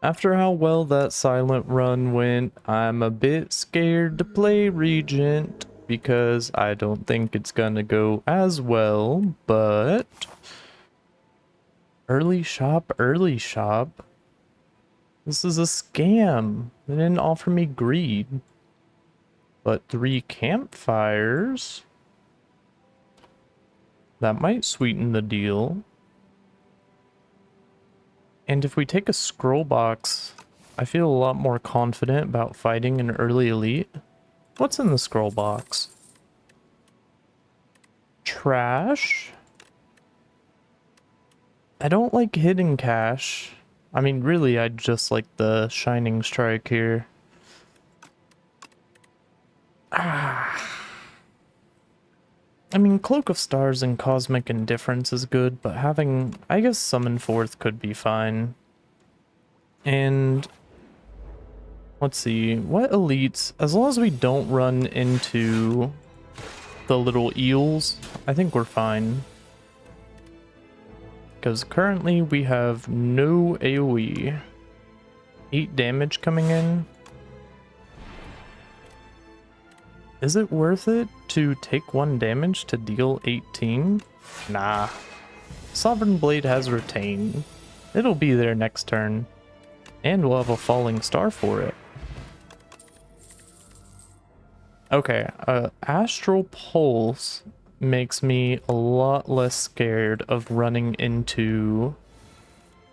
After how well that silent run went, I'm a bit scared to play Regent because I don't think it's gonna go as well, but early shop, early shop. This is a scam. They didn't offer me greed. But 3 campfires? That might sweeten the deal. And if we take a scroll box, I feel a lot more confident about fighting an early elite. What's in the scroll box? Trash? I don't like hidden cash. I mean, really, I just like the shining strike here. I mean, Cloak of Stars and Cosmic Indifference is good, but having, I guess, Summon Forth could be fine. And let's see, what elites, as long as we don't run into the little eels, I think we're fine. Because currently we have no AoE. 8 damage coming in. Is it worth it to take 1 damage to deal 18? Nah. Sovereign Blade has Retain. It'll be there next turn. And we'll have a falling star for it. Okay, Astral Pulse makes me a lot less scared of running into...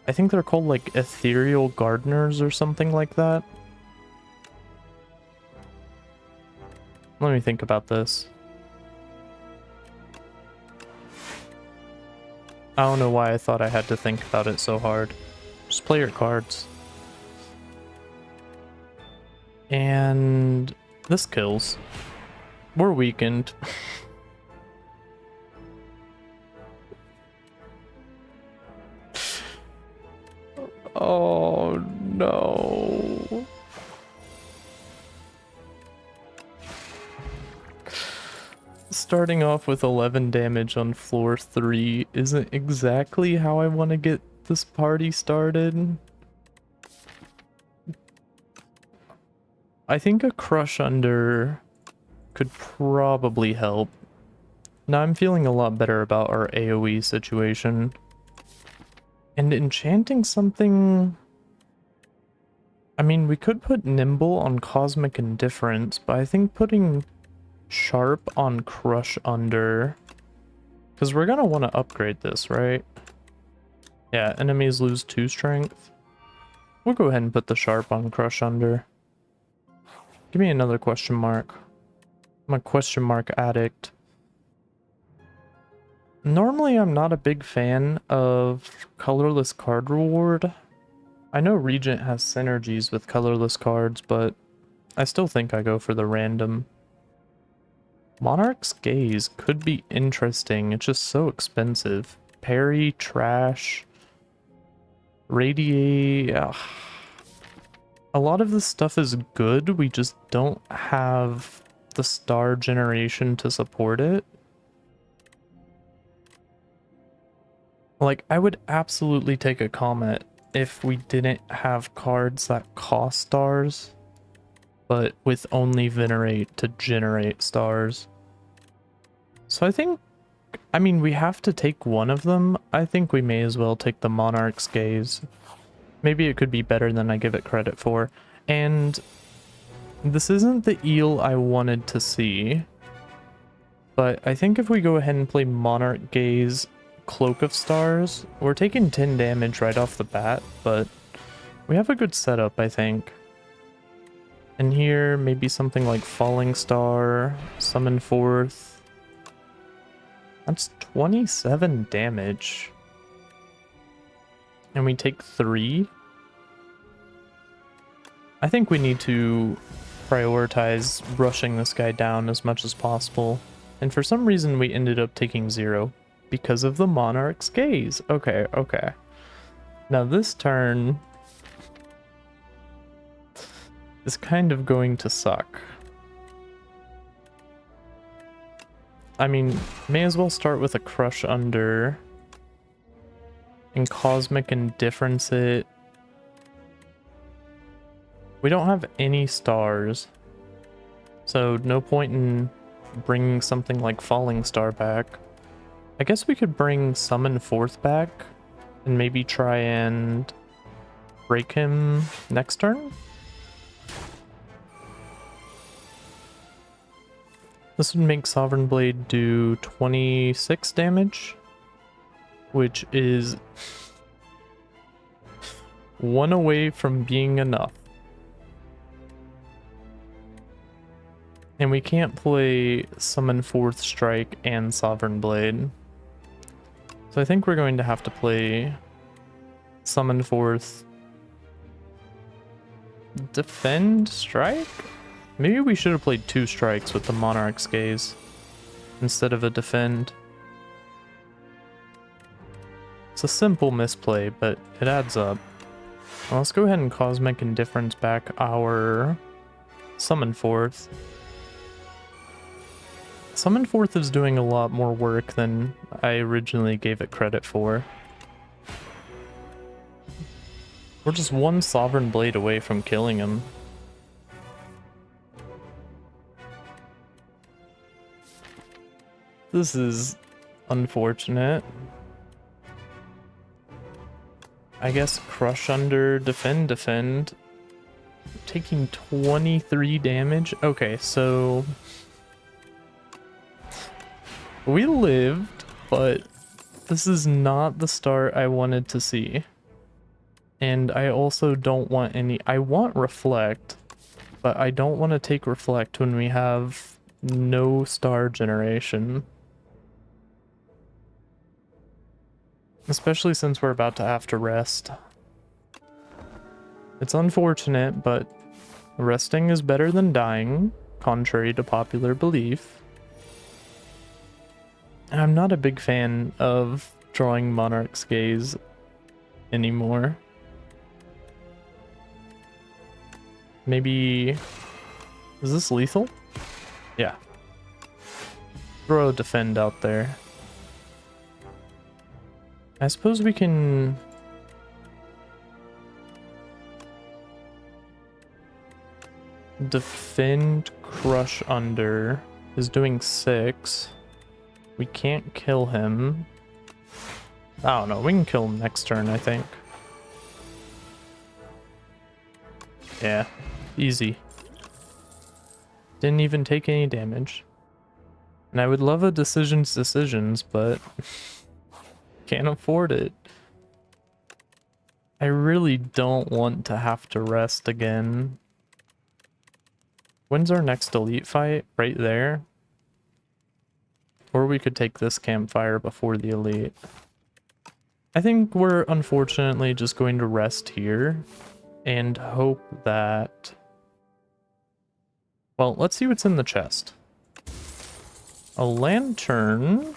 I think they're called like Ethereal Gardeners or something like that. Let me think about this. I don't know why I thought I had to think about it so hard. Just play your cards. And this kills. We're weakened. Oh no. Starting off with 11 damage on floor 3 isn't exactly how I want to get this party started. I think a Crush Under could probably help. Now I'm feeling a lot better about our AoE situation. And enchanting something... I mean, we could put Nimble on Cosmic Indifference, but I think putting Sharp on Crush Under... Because we're gonna want to upgrade this, right? Yeah, enemies lose 2 strength. We'll go ahead and put the Sharp on Crush Under. Give me another question mark. I'm a question mark addict. Normally, I'm not a big fan of colorless card reward. I know Regent has synergies with colorless cards, but I still think I go for the random. Monarch's Gaze could be interesting. It's just so expensive. Parry, trash, radiate. Ugh. A lot of this stuff is good. We just don't have the star generation to support it. Like, I would absolutely take a Comet if we didn't have cards that cost stars, but with only Venerate to generate stars. So I think, I mean, we have to take one of them. I think we may as well take the Monarch's Gaze. Maybe it could be better than I give it credit for. And this isn't the eel I wanted to see, but I think if we go ahead and play Monarch Gaze, Cloak of Stars, we're taking 10 damage right off the bat, but we have a good setup, I think. And here, maybe something like Falling Star, Summon Forth. That's 27 damage. And we take 3. I think we need to prioritize rushing this guy down as much as possible. And for some reason, we ended up taking 0. Because of the Monarch's Gaze. Okay, okay. Now this turn is kind of going to suck. I mean, may as well start with a Crush Under. And Cosmic Indifference it. We don't have any stars, so no point in bringing something like Falling Star back. I guess we could bring Summon Forth back and maybe try and break him next turn. This would make Sovereign Blade do 26 damage, which is one away from being enough. And we can't play Summon Forth Strike and Sovereign Blade. So I think we're going to have to play Summon Forth Defend Strike? Maybe we should have played 2 strikes with the Monarch's Gaze instead of a defend. It's a simple misplay, but it adds up. Well, let's go ahead and Cosmic Indifference back our Summon Forth. Summon Forth is doing a lot more work than I originally gave it credit for. We're just one Sovereign Blade away from killing him. This is unfortunate. I guess Crush Under, Defend. Taking 23 damage. Okay, so we lived, but this is not the start I wanted to see. And I also don't want any... I want Reflect, but I don't want to take Reflect when we have no star generation. Especially since we're about to have to rest. It's unfortunate, but resting is better than dying, contrary to popular belief. And I'm not a big fan of drawing Monarch's Gaze anymore. Maybe... is this lethal? Yeah. Throw a Defend out there. I suppose we can... Defend Crush Under is doing 6. We can't kill him. I don't know, we can kill him next turn, I think. Yeah, easy. Didn't even take any damage. And I would love a decisions, but can't afford it. I really don't want to have to rest again. When's our next elite fight? Right there? Or we could take this campfire before the elite. I think we're unfortunately just going to rest here and hope that... well, let's see what's in the chest. A lantern.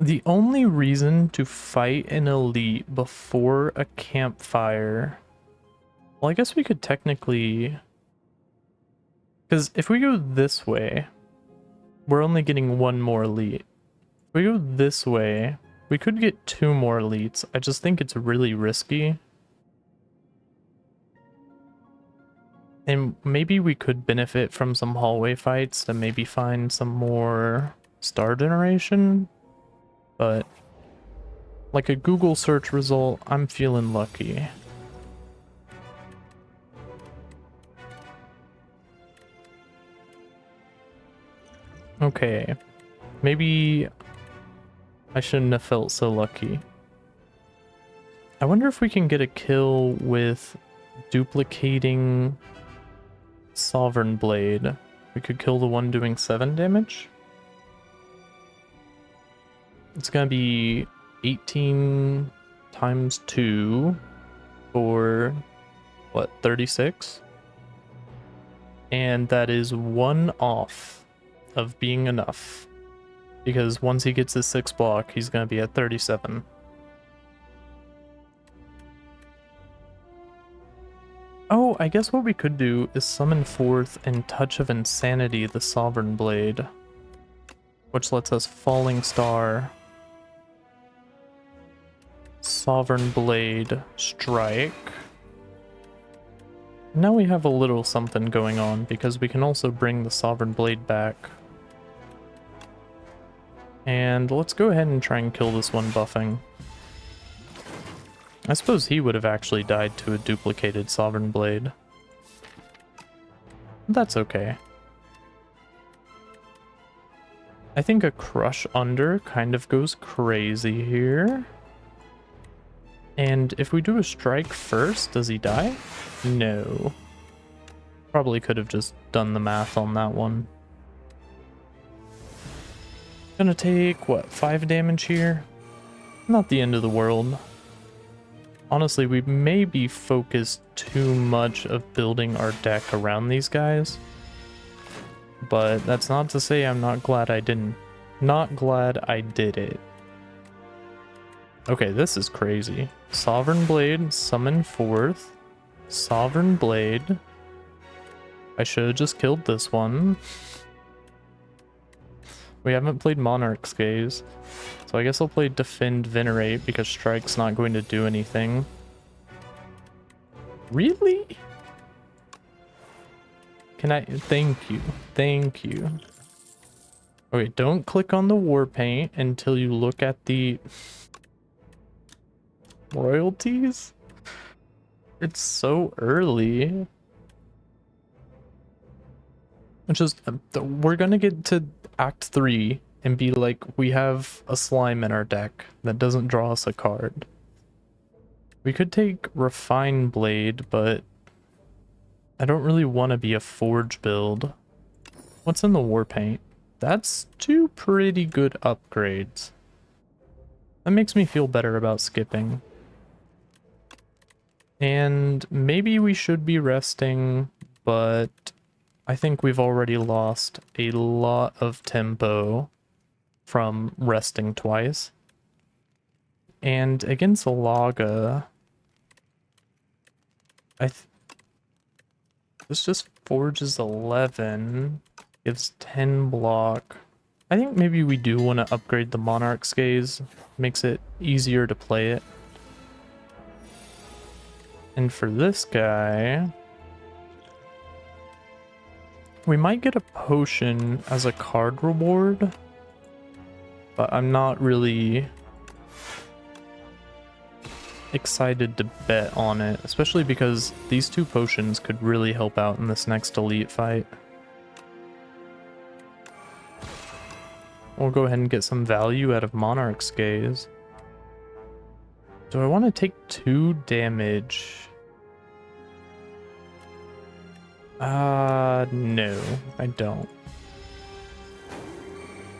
The only reason to fight an elite before a campfire... well, I guess we could technically... because if we go this way, we're only getting 1 more elite. If we go this way, we could get 2 more elites. I just think it's really risky. And maybe we could benefit from some hallway fights to maybe find some more star generation. But like a Google search result, I'm feeling lucky. Okay, maybe I shouldn't have felt so lucky. I wonder if we can get a kill with duplicating Sovereign Blade. We could kill the one doing 7 damage. It's gonna be 18 times 2 for, what, 36? And that is 1 off of being enough. Because once he gets his 6 block, he's gonna be at 37. Oh, I guess what we could do is summon forth and Touch of Insanity the Sovereign Blade, which lets us Falling Star Sovereign Blade, strike. Now we have a little something going on because we can also bring the Sovereign Blade back. And let's go ahead and try and kill this one buffing. I suppose he would have actually died to a duplicated Sovereign Blade. That's okay. I think a Crush Under kind of goes crazy here. And if we do a strike first, does he die? No. Probably could have just done the math on that one. Gonna take, what, 5 damage here? Not the end of the world. Honestly, we may be focused too much of building our deck around these guys. But that's not to say I'm not glad I didn't. Not glad I did it. Okay, this is crazy. Sovereign Blade, summon forth. Sovereign Blade. I should have just killed this one. We haven't played Monarch's Gaze, so I guess I'll play Defend Venerate because Strike's not going to do anything. Really? Can I? Thank you. Thank you. Okay, don't click on the war paint until you look at the royalties. It's so early. It's just, we're gonna get to Act 3 and be like, we have a slime in our deck that doesn't draw us a card. We could take Refine Blade, but I don't really want to be a Forge build. What's in the war paint? That's 2 pretty good upgrades. That makes me feel better about skipping. And maybe we should be resting, but I think we've already lost a lot of tempo from resting twice. And against Alaga, this just forges 11, gives 10 block. I think maybe we do want to upgrade the Monarch's Gaze, makes it easier to play it. And for this guy, we might get a potion as a card reward, but I'm not really excited to bet on it, especially because these 2 potions could really help out in this next elite fight. We'll go ahead and get some value out of Monarch's Gaze. Do I want to take 2 damage? No, I don't.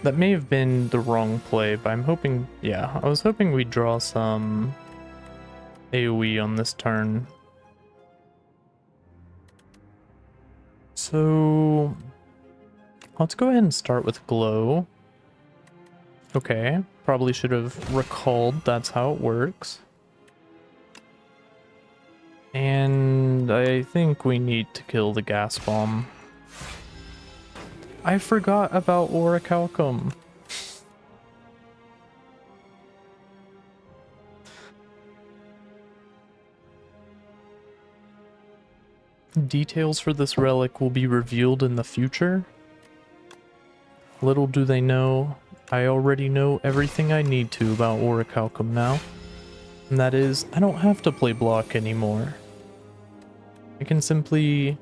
That may have been the wrong play, but I'm hoping, yeah, I was hoping we'd draw some AoE on this turn. So let's go ahead and start with Glow. Okay, probably should have recalled that's how it works. And I think we need to kill the gas bomb. I forgot about Orichalcum. Details for this relic will be revealed in the future. Little do they know, I already know everything I need to about Orichalcum now. And that is, I don't have to play block anymore. I can simply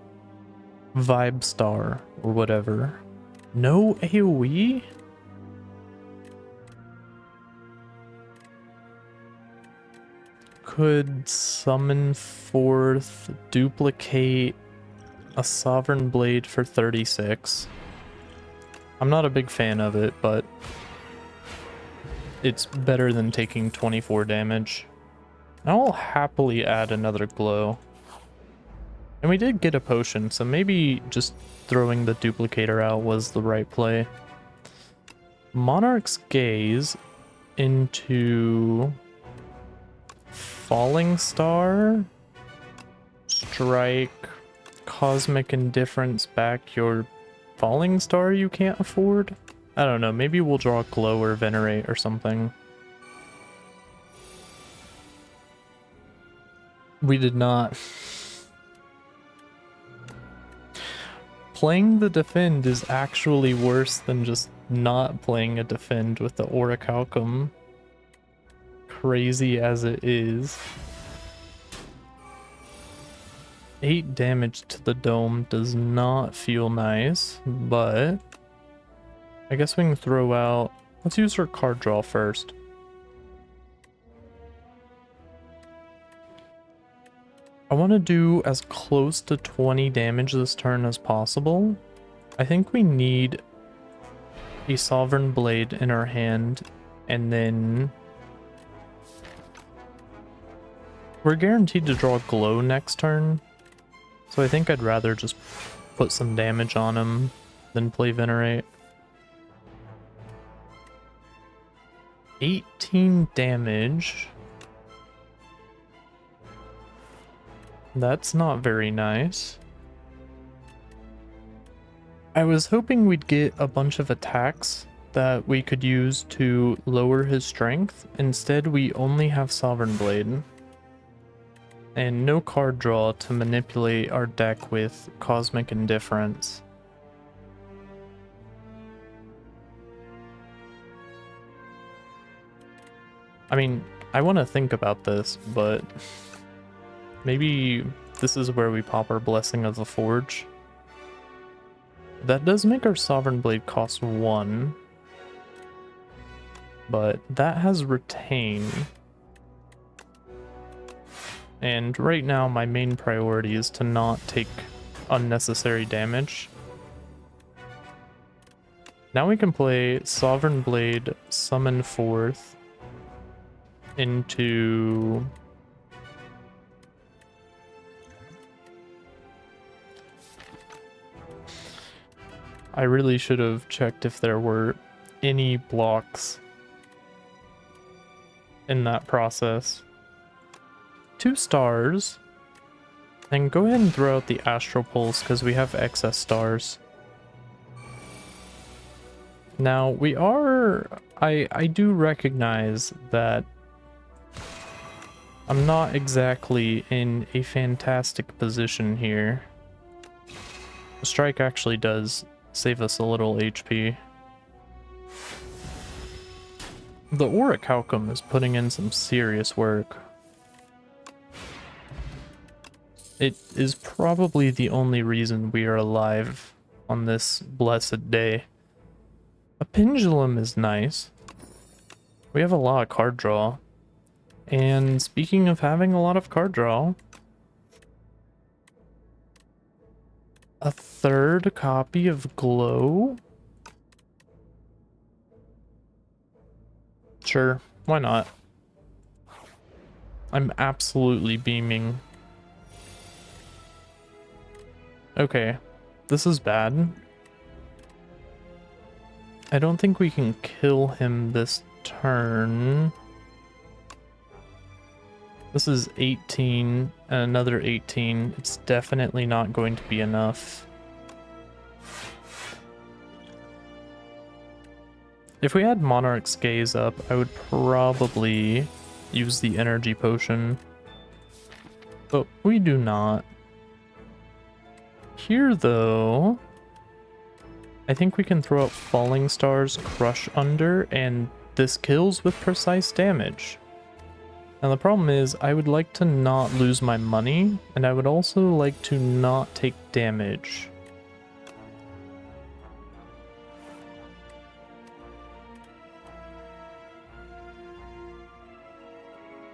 Vibe Star or whatever. No AoE? Could summon forth, duplicate a Sovereign Blade for 36. I'm not a big fan of it, but it's better than taking 24 damage. I'll happily add another Glow. And we did get a potion, so maybe just throwing the duplicator out was the right play. Monarch's Gaze into Falling Star, Strike, Cosmic Indifference back your Falling Star you can't afford? I don't know, maybe we'll draw Glow or Venerate or something. We did not. Playing the defend is actually worse than just not playing a defend with the Orichalcum. Crazy as it is. 8 damage to the dome does not feel nice, but I guess we can throw out... Let's use our card draw first. I want to do as close to 20 damage this turn as possible. I think we need a Sovereign Blade in our hand, and then we're guaranteed to draw Glow next turn. So I think I'd rather just put some damage on him than play Venerate. 18 damage. That's not very nice. I was hoping we'd get a bunch of attacks that we could use to lower his strength. Instead, we only have Sovereign Blade. And no card draw to manipulate our deck with Cosmic Indifference. I mean, I want to think about this, but maybe this is where we pop our Blessing of the Forge. That does make our Sovereign Blade cost 1, but that has Retain. And right now my main priority is to not take unnecessary damage. Now we can play Sovereign Blade, Summon Forth into... I really should have checked if there were any blocks in that process. 2 stars. Then go ahead and throw out the Astral Pulse because we have excess stars. Now we are... I do recognize that I'm not exactly in a fantastic position here. The strike actually does save us a little HP. The Orichalcum is putting in some serious work. It is probably the only reason we are alive on this blessed day. A Pendulum is nice. We have a lot of card draw. And speaking of having a lot of card draw, a 3rd copy of Glow? Sure, why not? I'm absolutely beaming. Okay, this is bad. I don't think we can kill him this turn. This is 18 and another 18. It's definitely not going to be enough. If we had Monarch's Gaze up, I would probably use the energy potion. But we do not. Here, though, I think we can throw out Falling Stars, Crush Under, and this kills with precise damage. Now the problem is, I would like to not lose my money, and I would also like to not take damage.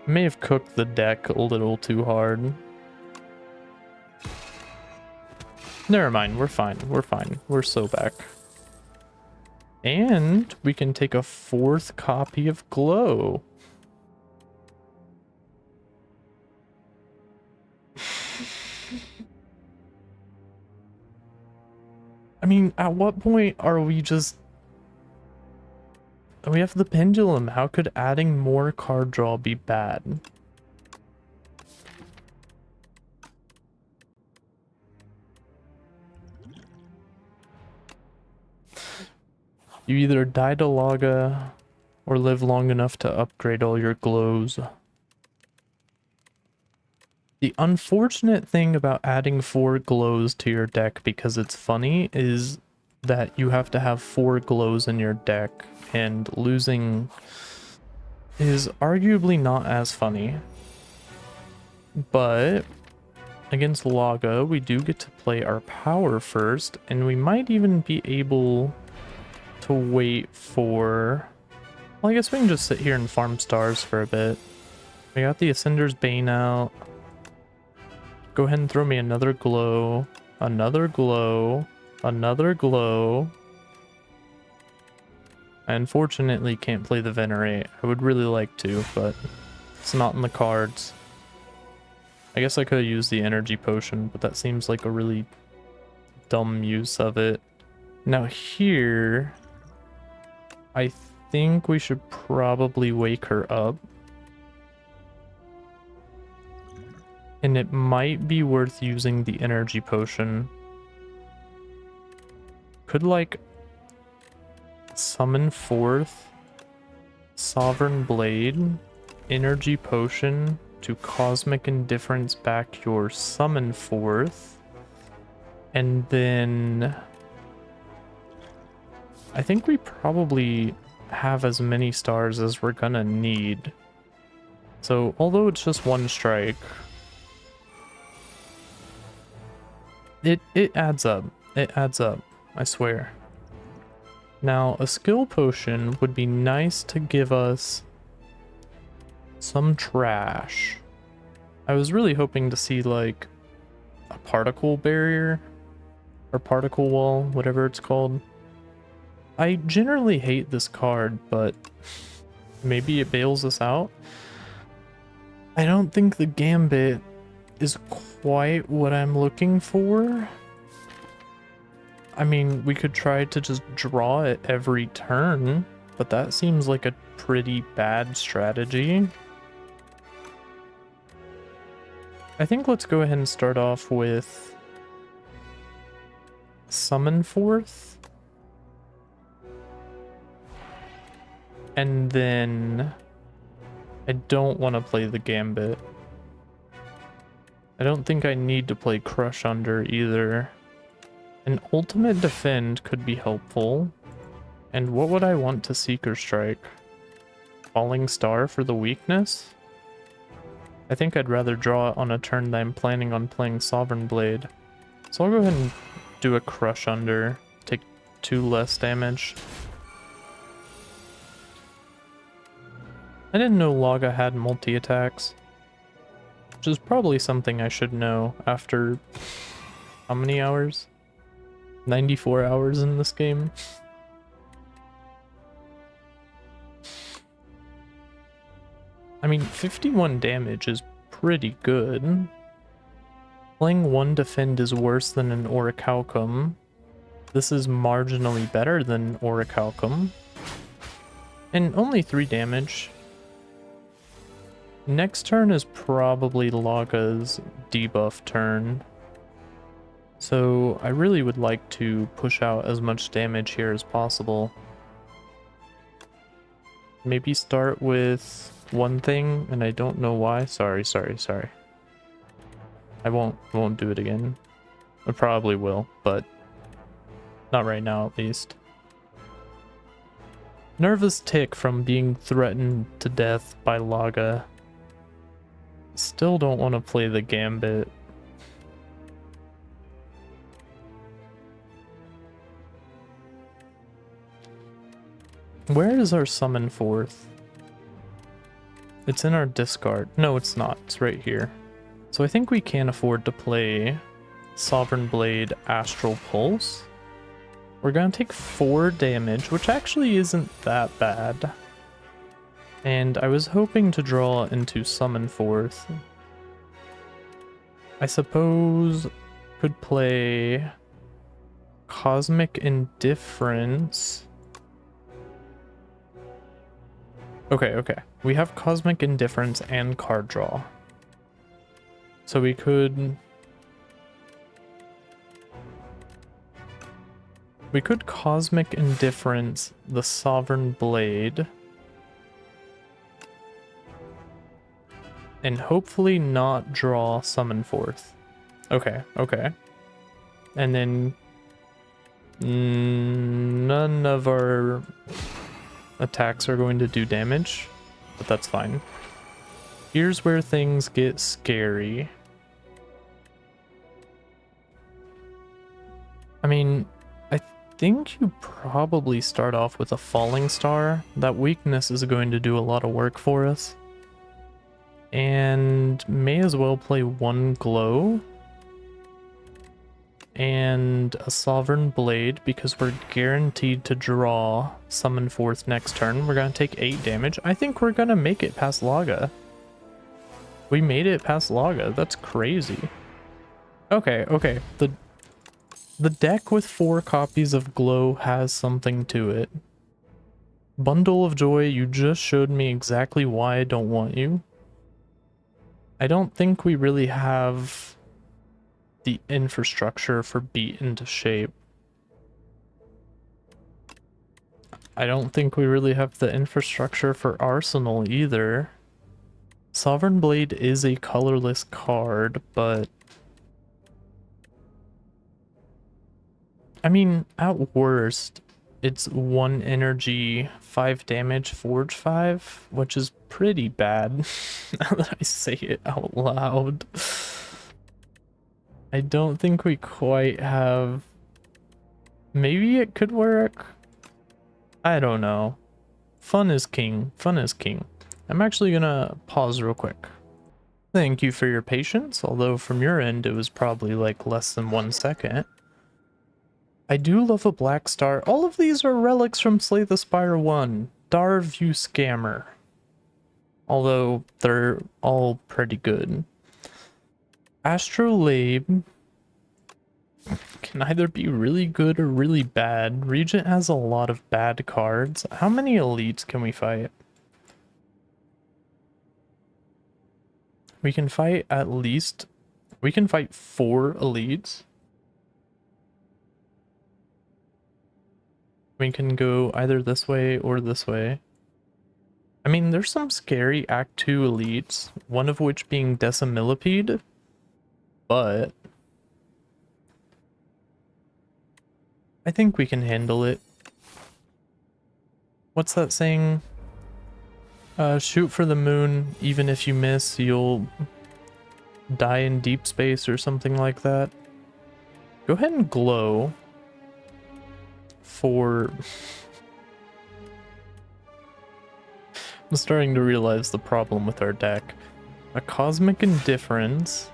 I may have cooked the deck a little too hard. Never mind, we're fine, we're fine. We're so back. And we can take a 4th copy of Glow. I mean, at what point are we just... We have the Pendulum. How could adding more card draw be bad? You either die to Laga or live long enough to upgrade all your glows. The unfortunate thing about adding 4 glows to your deck because it's funny is that you have to have 4 glows in your deck, and losing is arguably not as funny. But against Laga, we do get to play our power first, and we might even be able to wait for... Well, I guess we can just sit here and farm stars for a bit. We got the Ascender's Bane out. Go ahead and throw me another glow, another glow, another glow. I unfortunately can't play the Venerate. I would really like to, but it's not in the cards. I guess I could have used the energy potion, but that seems like a really dumb use of it. Now here, I think we should probably wake her up. And it might be worth using the energy potion. Could, like, summon forth Sovereign Blade, energy potion to Cosmic Indifference back your summon forth, and then I think we probably have as many stars as we're gonna need. So although it's just 1 strike, it adds up. It adds up, I swear. Now, a skill potion would be nice to give us some trash. I was really hoping to see, like, a particle barrier or particle wall, whatever it's called. I generally hate this card, but maybe it bails us out. I don't think the Gambit is quite what I'm looking for. I mean, we could try to just draw it every turn, but that seems like a pretty bad strategy. I think let's go ahead and start off with Summon Forth. And then I don't want to play the Gambit. I don't think I need to play Crush Under either. An Ultimate Defend could be helpful. And what would I want to Seeker Strike? Falling Star for the weakness? I think I'd rather draw it on a turn that I'm planning on playing Sovereign Blade. So I'll go ahead and do a Crush Under. Take 2 less damage. I didn't know Laga had multi-attacks. Which is probably something I should know after... how many hours? 94 hours in this game. I mean, 51 damage is pretty good. Playing 1 defend is worse than an Orichalcum. This is marginally better than Orichalcum. And only 3 damage. Next turn is probably Laga's debuff turn. So I really would like to push out as much damage here as possible. Maybe start with 1 thing, and I don't know why. Sorry. I won't do it again. I probably will, but not right now at least. Nervous tick from being threatened to death by Laga. Still don't want to play the Gambit. Where is our Summon Forth? It's in our discard. No, it's not. It's right here. So I think we can afford to play Sovereign Blade Astral Pulse. We're going to take 4 damage, which actually isn't that bad. And I was hoping to draw into Summon Forth. I suppose could play Cosmic Indifference. Okay. We have Cosmic Indifference and card draw. So we could Cosmic Indifference the Sovereign Blade. And hopefully not draw Summon Forth. Okay, okay. And then none of our attacks are going to do damage, but that's fine. Here's where things get scary. I mean, I think you probably start off with a Falling Star. That weakness is going to do a lot of work for us. And may as well play one Glow and a Sovereign Blade because we're guaranteed to draw Summon Forth next turn. We're going to take 8 damage. I think we're going to make it past Laga. We made it past Laga. That's crazy. Okay, okay. The deck with 4 copies of Glow has something to it. Bundle of Joy, you just showed me exactly why I don't want you. I don't think we really have the infrastructure for Beat into shape. I don't think we really have the infrastructure for Arsenal either. Sovereign Blade is a colorless card, but I mean, at worst, it's 1 energy, 5 damage, Forge 5, which is pretty bad now that I say it out loud. I don't think we quite have... Maybe it could work? I don't know. Fun is king. Fun is king. I'm actually gonna pause real quick. Thank you for your patience, although from your end it was probably like less than 1 second. I do love a black star. All of these are relics from Slay the Spire 1. Darview Scammer. Although they're all pretty good. Astrolabe can either be really good or really bad. Regent has a lot of bad cards. How many elites can we fight? We can fight at least... We can fight 4 elites. We can go either this way or this way. I mean, there's some scary Act 2 elites, one of which being Decimillipede, but I think we can handle it. What's that saying? Shoot for the moon, even if you miss, you'll die in deep space or something like that. Go ahead and glow for... I'm starting to realize the problem with our deck. A Cosmic Indifference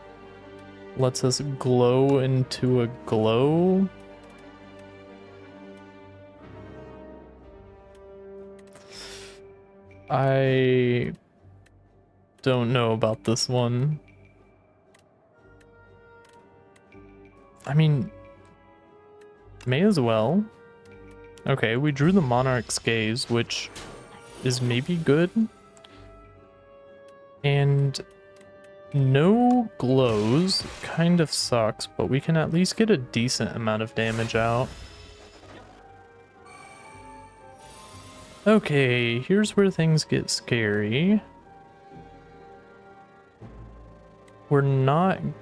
lets us glow into a glow. I don't know about this one. I mean, may as well. Okay, we drew the Monarch's Gaze, which is maybe good. And no glows kind of sucks, but we can at least get a decent amount of damage out. Okay, here's where things get scary. We're going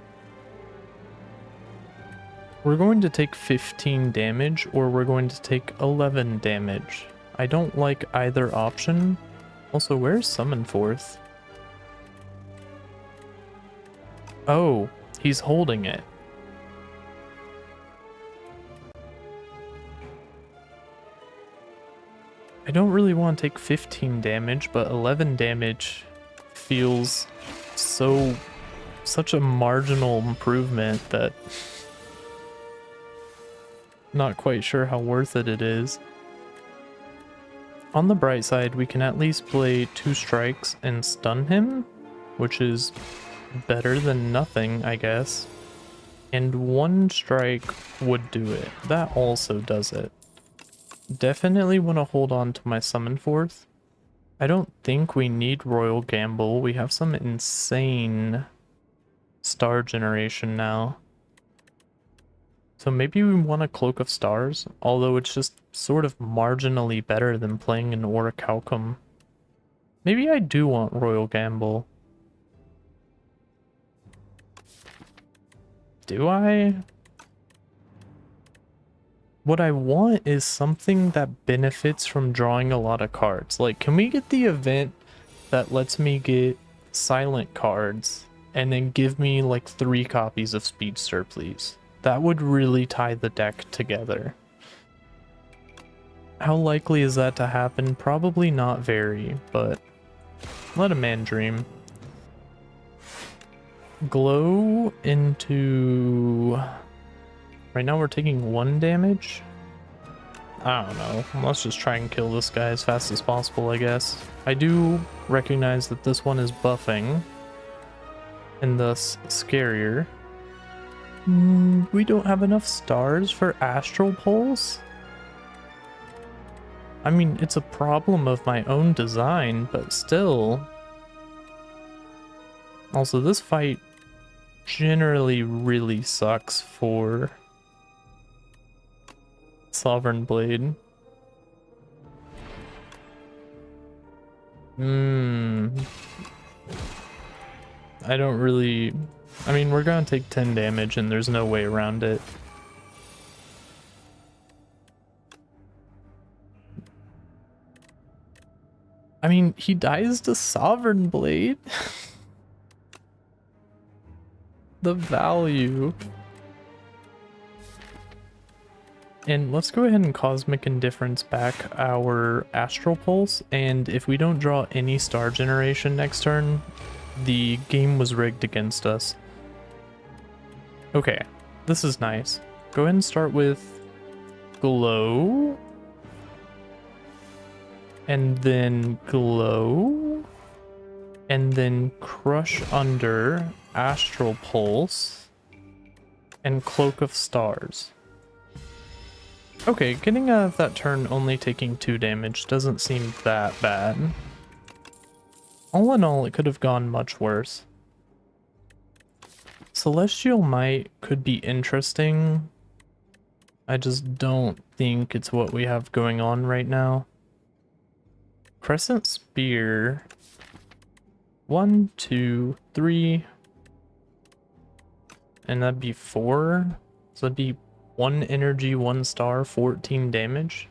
to take 15 damage, or we're going to take 11 damage. I don't like either option. Also, where's Summon Forth? Oh, he's holding it. I don't really want to take 15 damage, but 11 damage feels such a marginal improvement that not quite sure how worth it is. On the bright side, we can at least play 2 strikes and stun him, which is better than nothing, I guess. And 1 strike would do it. That also does it. Definitely want to hold on to my Summon Forth. I don't think we need Royal Gamble. We have some insane star generation now. So maybe we want a Cloak of Stars, although it's just sort of marginally better than playing an Orichalcum. Maybe I do want Royal Gamble. Do I? What I want is something that benefits from drawing a lot of cards. Like, can we get the event that lets me get silent cards and then give me like 3 copies of Speedster, please? That would really tie the deck together. How likely is that to happen? Probably not very, but let a man dream. Glow into... Right now we're taking 1 damage. I don't know. Let's just try and kill this guy as fast as possible, I guess. I do recognize that this one is buffing, and thus scarier. We don't have enough stars for Astral Pulse? I mean, it's a problem of my own design, but still. Also, this fight generally really sucks for Sovereign Blade. I don't really... I mean, we're gonna take 10 damage and there's no way around it. I mean, he dies to Sovereign Blade. The value. And let's go ahead and Cosmic Indifference back our Astral Pulse, and if we don't draw any star generation next turn, the game was rigged against us. Okay, this is nice. Go ahead and start with Glow, and then Glow, and then Crush Under, Astral Pulse, and Cloak of Stars. Okay, getting out of that turn only taking 2 damage doesn't seem that bad. All in all, it could have gone much worse. Celestial Might could be interesting. I just don't think it's what we have going on right now. Crescent Spear. 1, 2, 3. And that'd be 4. So that'd be 1 energy, 1 star, 14 damage.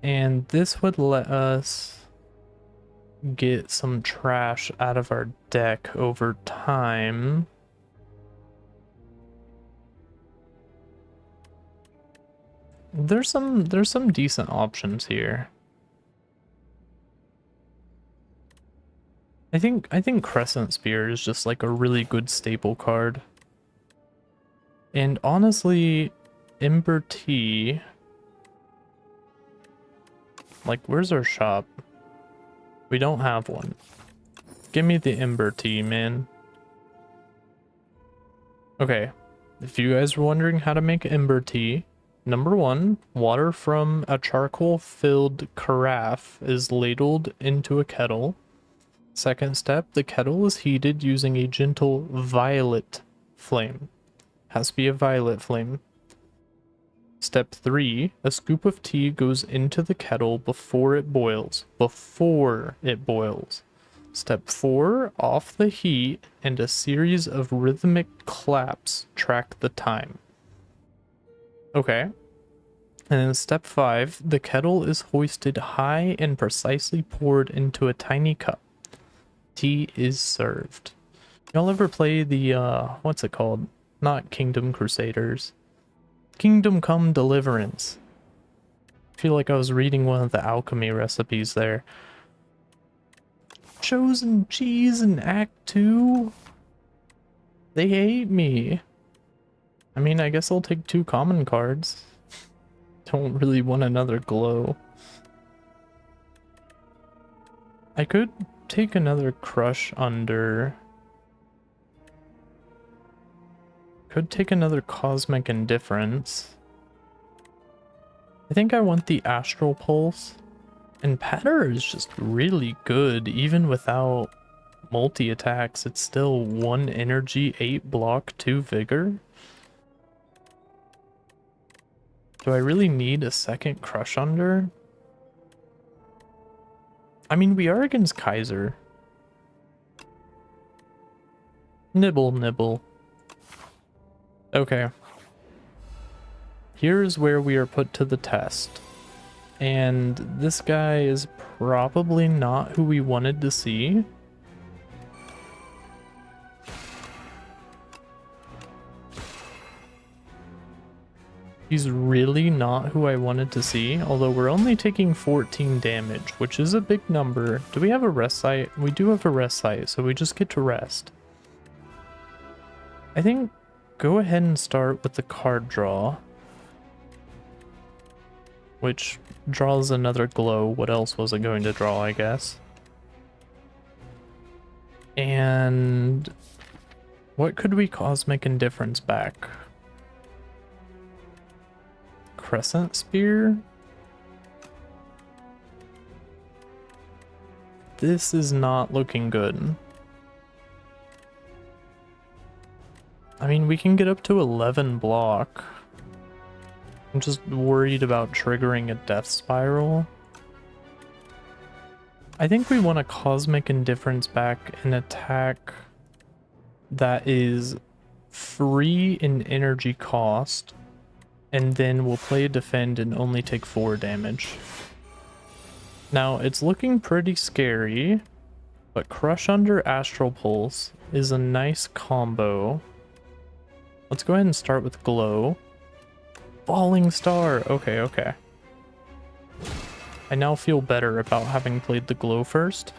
And this would let us get some trash out of our deck over time. There's some decent options here. I think Crescent Spear is just like a really good staple card. And honestly, Ember Tea... Like, where's our shop? We don't have one. Give me the Ember Tea, man. Okay, if you guys were wondering how to make Ember Tea, number 1, water from a charcoal-filled carafe is ladled into a kettle. Second step, the kettle is heated using a gentle violet flame. Has to be a violet flame. Step 3, a scoop of tea goes into the kettle before it boils. Before it boils. Step 4, off the heat, and a series of rhythmic claps track the time. Okay. And then step 5, the kettle is hoisted high and precisely poured into a tiny cup. Tea is served. Y'all ever play the, what's it called? Not Kingdom Crusaders. Kingdom Come Deliverance. I feel like I was reading one of the alchemy recipes there. Chosen cheese in Act 2? They hate me. I mean, I guess I'll take 2 common cards. Don't really want another glow. I could take another Crush Under. Could take another Cosmic Indifference. I think I want the Astral Pulse. And Patter is just really good, even without multi-attacks. It's still 1 energy, 8 block, 2 vigor. Do I really need a second Crush Under? I mean, we are against Kaiser. Nibble, nibble. Okay. Here's where we are put to the test. And this guy is probably not who we wanted to see. He's really not who I wanted to see, although we're only taking 14 damage, which is a big number. Do we have a rest site? We do have a rest site, so we just get to rest. I think go ahead and start with the card draw, which draws another glow. What else was it going to draw, I guess? And what could we cosmic indifference back? Crescent Spear? This is not looking good. I mean, we can get up to 11 block. I'm just worried about triggering a death spiral. I think we want a cosmic indifference back and attack that is free in energy cost, and then we'll play a defend and only take 4 damage. Now, it's looking pretty scary, but Crush Under Astral Pulse is a nice combo. Let's go ahead and start with Glow. Falling Star! Okay, okay. I now feel better about having played the Glow first.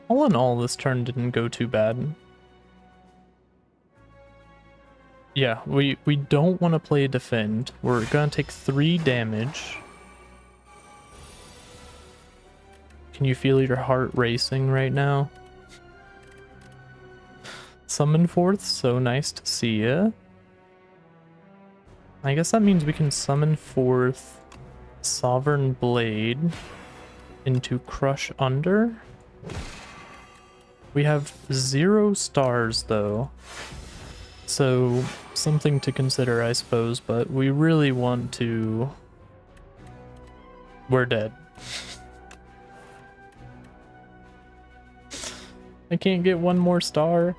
All in all, this turn didn't go too bad. Yeah, we don't want to play a defend. We're gonna take 3 damage. Can you feel your heart racing right now? Summon forth, so nice to see ya. I guess that means we can summon forth Sovereign Blade into Crush Under. We have 0 stars though, so something to consider, I suppose, but we really want to... We're dead. I can't get 1 more star.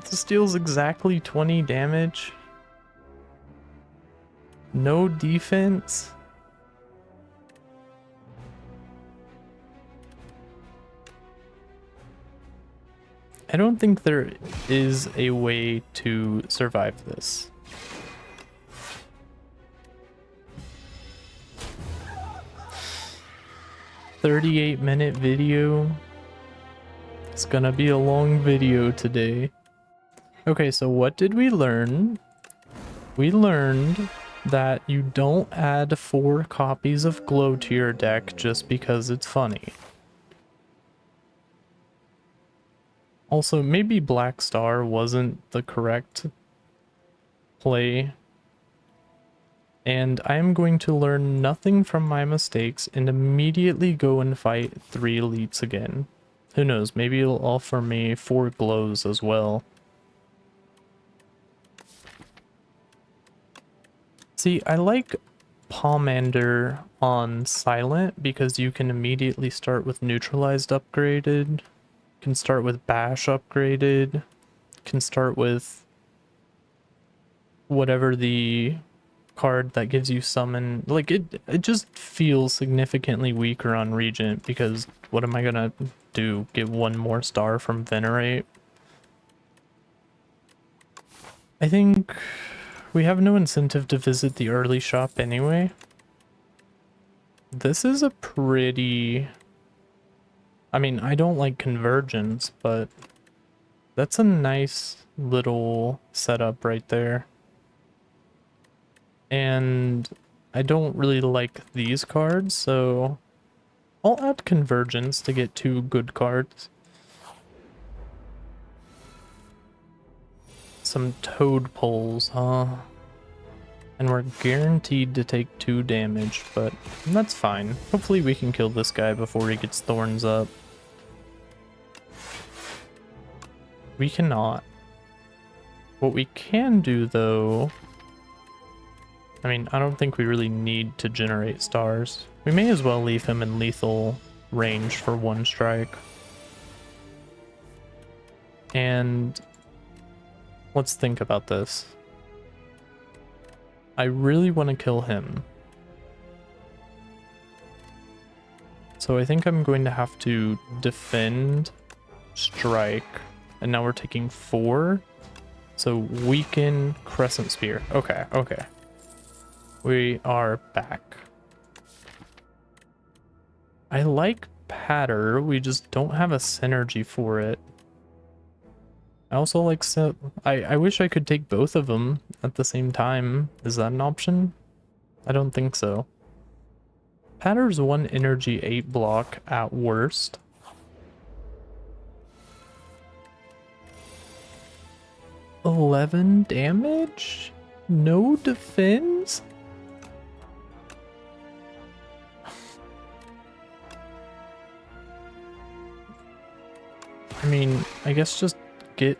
This deals exactly 20 damage. No defense. I don't think there is a way to survive this. "38-minute video. It's gonna be a long video today." Okay, so what did we learn? We learned that you don't add 4 copies of Glow to your deck just because it's funny. Also, maybe Black Star wasn't the correct play. And I am going to learn nothing from my mistakes and immediately go and fight 3 elites again. Who knows, maybe it'll offer me 4 glows as well. See, I like Pomander on Silent because you can immediately start with Neutralized upgraded, can start with Bash upgraded, can start with whatever the card that gives you summon. Like, it just feels significantly weaker on Regent because what am I gonna do? Get 1 more star from Venerate? I think we have no incentive to visit the early shop anyway. This is a pretty... I mean, I don't like Convergence, but that's a nice little setup right there. And I don't really like these cards, so I'll add Convergence to get 2 good cards. Some Toad Poles, huh? And we're guaranteed to take 2 damage, but that's fine. Hopefully we can kill this guy before he gets Thorns up. We cannot. What we can do, though... I mean, I don't think we really need to generate stars. We may as well leave him in lethal range for one strike. And let's think about this. I really want to kill him. So I think I'm going to have to defend, strike, and now we're taking 4. So weaken, Crescent Spear. Okay, okay. We are back. I like Patter, we just don't have a synergy for it. I also like I wish I could take both of them at the same time. Is that an option? I don't think so. Patter's 1 energy 8 block at worst. $11 damage? No defense? I mean, I guess just get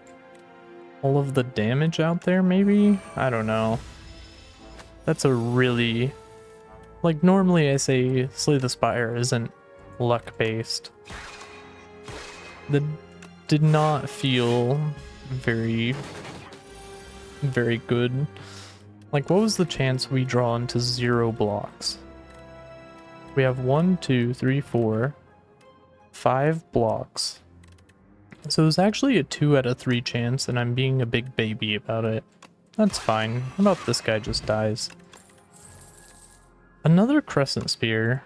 all of the damage out there, maybe? I don't know. That's a really... Like, normally I say Slay the Spire isn't luck-based. That did not feel very good. Like, what was the chance we draw into 0 blocks? We have 1, 2, 3, 4, 5 blocks. So it was actually a 2 out of 3 chance, and I'm being a big baby about it. That's fine. How about this guy just dies? Another Crescent Spear.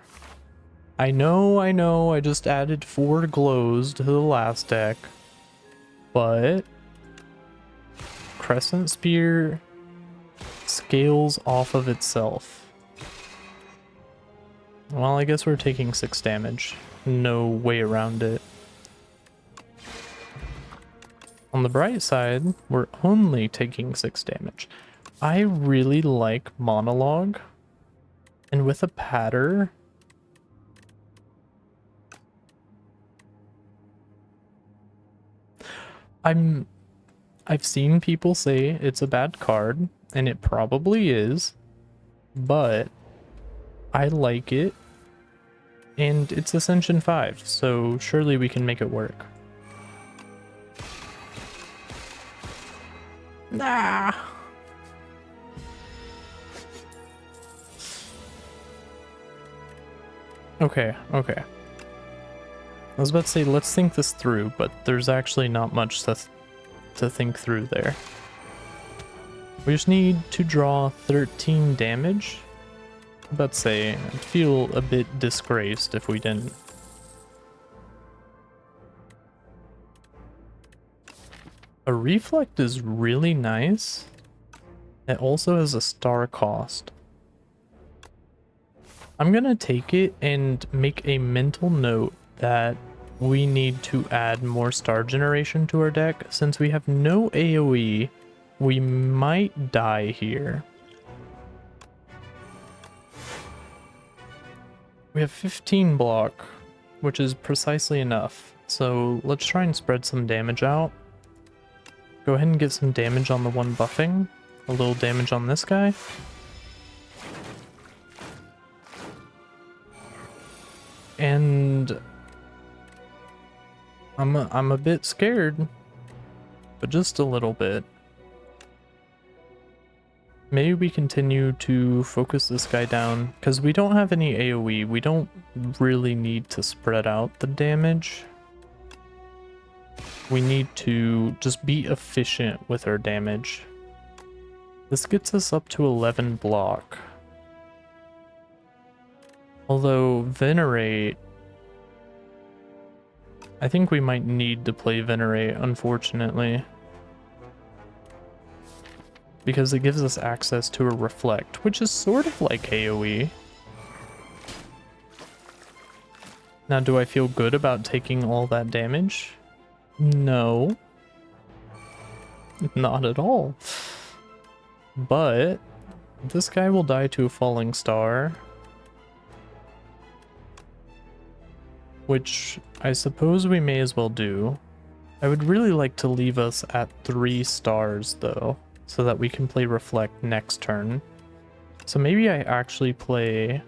I know, I just added 4 glows to the last deck. But... Crescent Spear scales off of itself. Well, I guess we're taking 6 damage. No way around it. On the bright side, we're only taking 6 damage. I really like Monologue. And with a Patter... I've seen people say it's a bad card, and it probably is, but I like it, and it's Ascension 5, so surely we can make it work. Nah. Okay. I was about to say, let's think this through, but there's actually not much to think through there. We just need to draw 13 damage. I'm about to say, I'd feel a bit disgraced if we didn't. A Reflect is really nice. It also has a star cost. I'm gonna take it and make a mental note that we need to add more star generation to our deck. Since we have no AoE, we might die here. We have 15 block, which is precisely enough. So let's try and spread some damage out. Go ahead and get some damage on the one buffing. A little damage on this guy. And I'm a bit scared, but just a little bit. Maybe we continue to focus this guy down, because we don't have any AoE. We don't really need to spread out the damage. We need to just be efficient with our damage. This gets us up to 11 block. Although Venerate, I think we might need to play Venerate, unfortunately. Because it gives us access to a Reflect, which is sort of like AoE. Now, do I feel good about taking all that damage? No. Not at all. But this guy will die to a falling star. Which I suppose we may as well do. I would really like to leave us at 3 stars though, so that we can play Reflect next turn. So maybe I actually play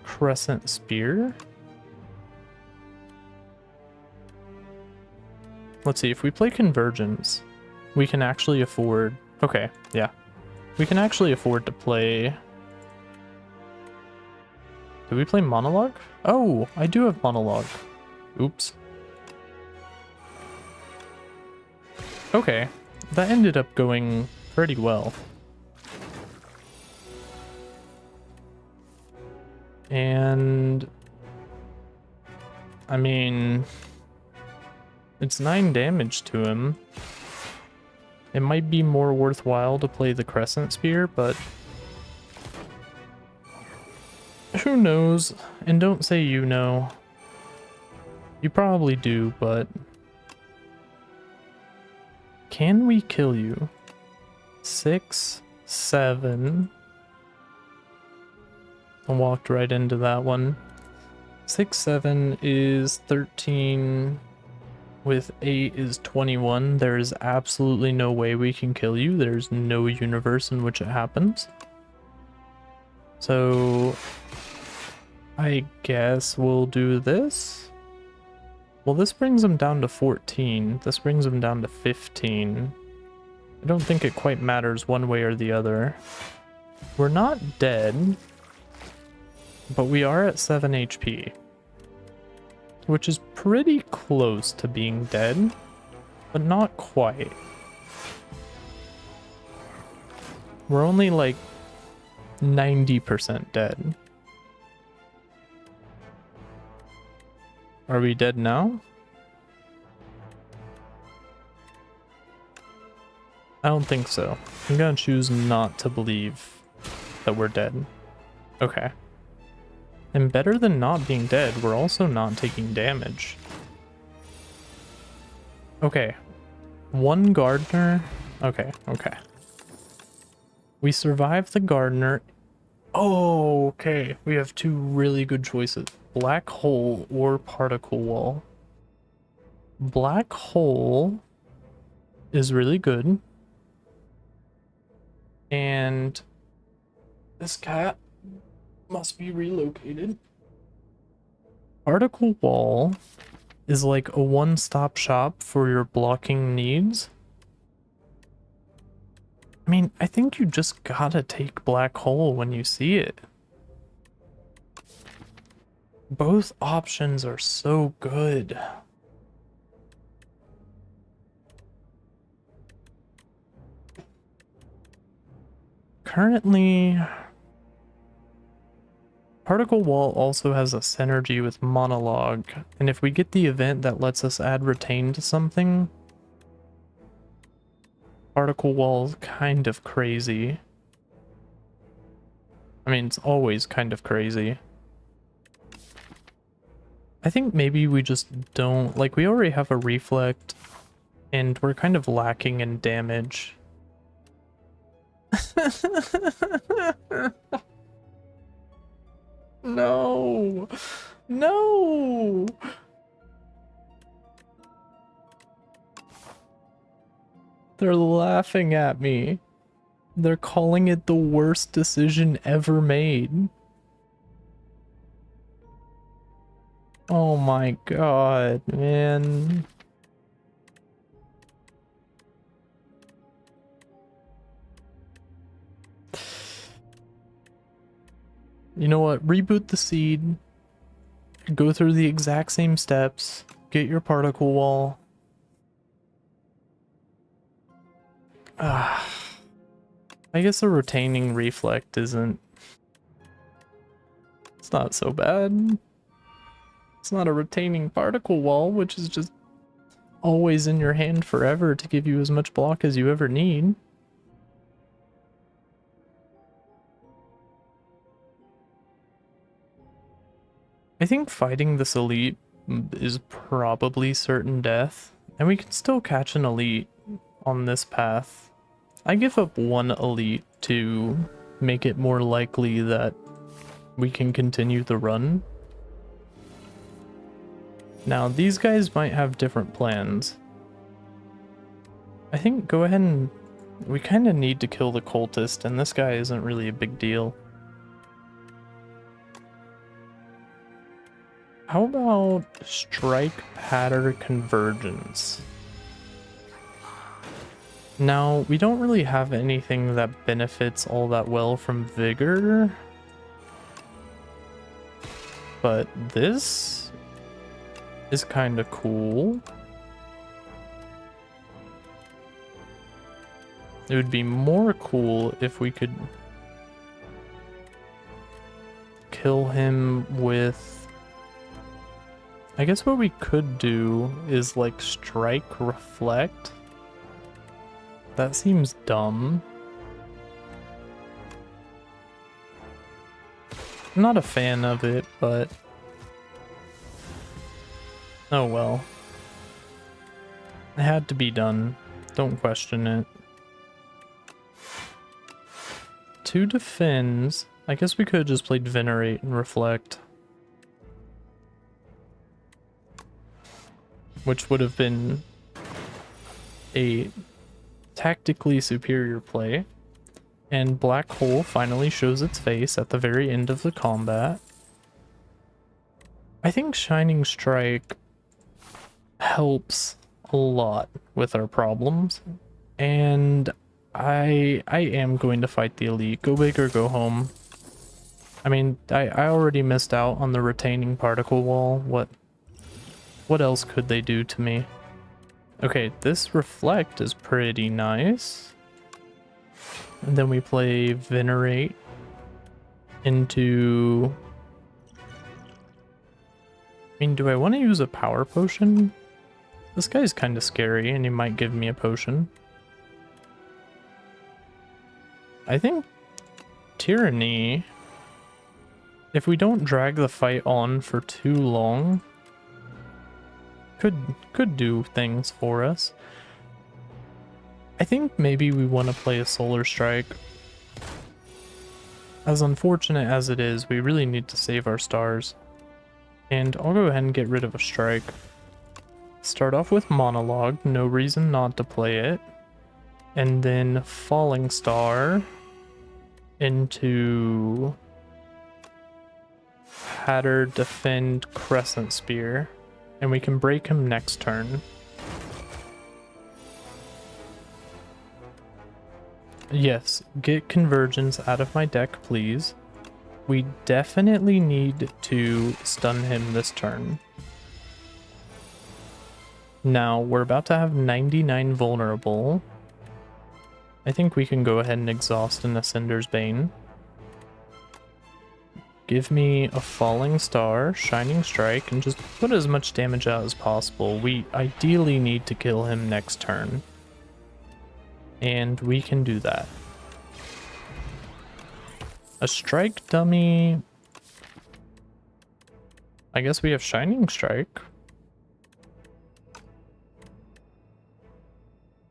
Crescent Spear. Let's see, if we play Convergence, we can actually afford... Okay, yeah. We can actually afford to play... Do we play Monologue? Oh, I do have Monologue. Oops. Okay, that ended up going pretty well. And... I mean... It's 9 damage to him. It might be more worthwhile to play the Crescent Spear, but... Who knows? And don't say you know. You probably do, but... Can we kill you? 6, 7... I walked right into that one. 6, 7 is 13... With 8 is 21. There is absolutely no way we can kill you. There's no universe in which it happens. So I guess we'll do this. Well, this brings him down to 14. This brings him down to 15. I don't think it quite matters one way or the other. We're not dead, but we are at 7 HP. Which is pretty close to being dead, but not quite. We're only like 90% dead. Are we dead now? I don't think so. I'm gonna choose not to believe that we're dead. Okay. And better than not being dead, we're also not taking damage. Okay. 1 Gardener. Okay, okay. We survived the Gardener. Oh, okay. We have 2 really good choices. Black Hole or Particle Wall. Black Hole is really good. And this cat must be relocated. Particle Wall is like a one-stop shop for your blocking needs. I mean, I think you just gotta take Black Hole when you see it. Both options are so good. Currently... Particle Wall also has a synergy with Monologue, and if we get the event that lets us add Retain to something, Particle Wall's kind of crazy. I mean, it's always kind of crazy. I think maybe we just don't... Like, we already have a Reflect, and we're kind of lacking in damage. No! No! They're laughing at me. They're calling it the worst decision ever made. Oh my god, man. You know what? Reboot the seed. Go through the exact same steps. Get your particle wall. I guess a retaining reflect isn't... It's not so bad. It's not a retaining particle wall, which is just always in your hand forever to give you as much block as you ever need. I think fighting this elite is probably certain death, and we can still catch an elite on this path. I give up 1 elite to make it more likely that we can continue the run. Now, these guys might have different plans. I think go ahead and... We kind of need to kill the cultist, and this guy isn't really a big deal. How about strike pattern convergence? Now, we don't really have anything that benefits all that well from vigor. But this is kind of cool. It would be more cool if we could kill him with... I guess what we could do is like strike reflect. That seems dumb. I'm not a fan of it, but... Oh well. It had to be done. Don't question it. 2 defends. I guess we could have just played Venerate and Reflect. Which would have been a tactically superior play. And Black Hole finally shows its face at the very end of the combat. I think Shining Strike helps a lot with our problems. And I am going to fight the elite. Go big or go home. I mean, I already missed out on the retaining particle wall. What else could they do to me? Okay, this reflect is pretty nice. And then we play Venerate into... I mean, do I want to use a power potion? This guy's kind of scary and he might give me a potion. I think Tyranny, if we don't drag the fight on for too long, could do things for us. I think maybe we want to play a Solar Strike. As unfortunate as it is, we really need to save our stars. And I'll go ahead and get rid of a strike. Start off with Monologue, no reason not to play it. And then Falling Star into Hatter, Defend, Crescent Spear. And we can break him next turn. Yes, get Convergence out of my deck, please. We definitely need to stun him this turn. Now, we're about to have 99 vulnerable. I think we can go ahead and exhaust an Ascender's Bane. Give me a Falling Star, Shining Strike, and just put as much damage out as possible. We ideally need to kill him next turn. And we can do that. A Strike dummy. I guess we have Shining Strike.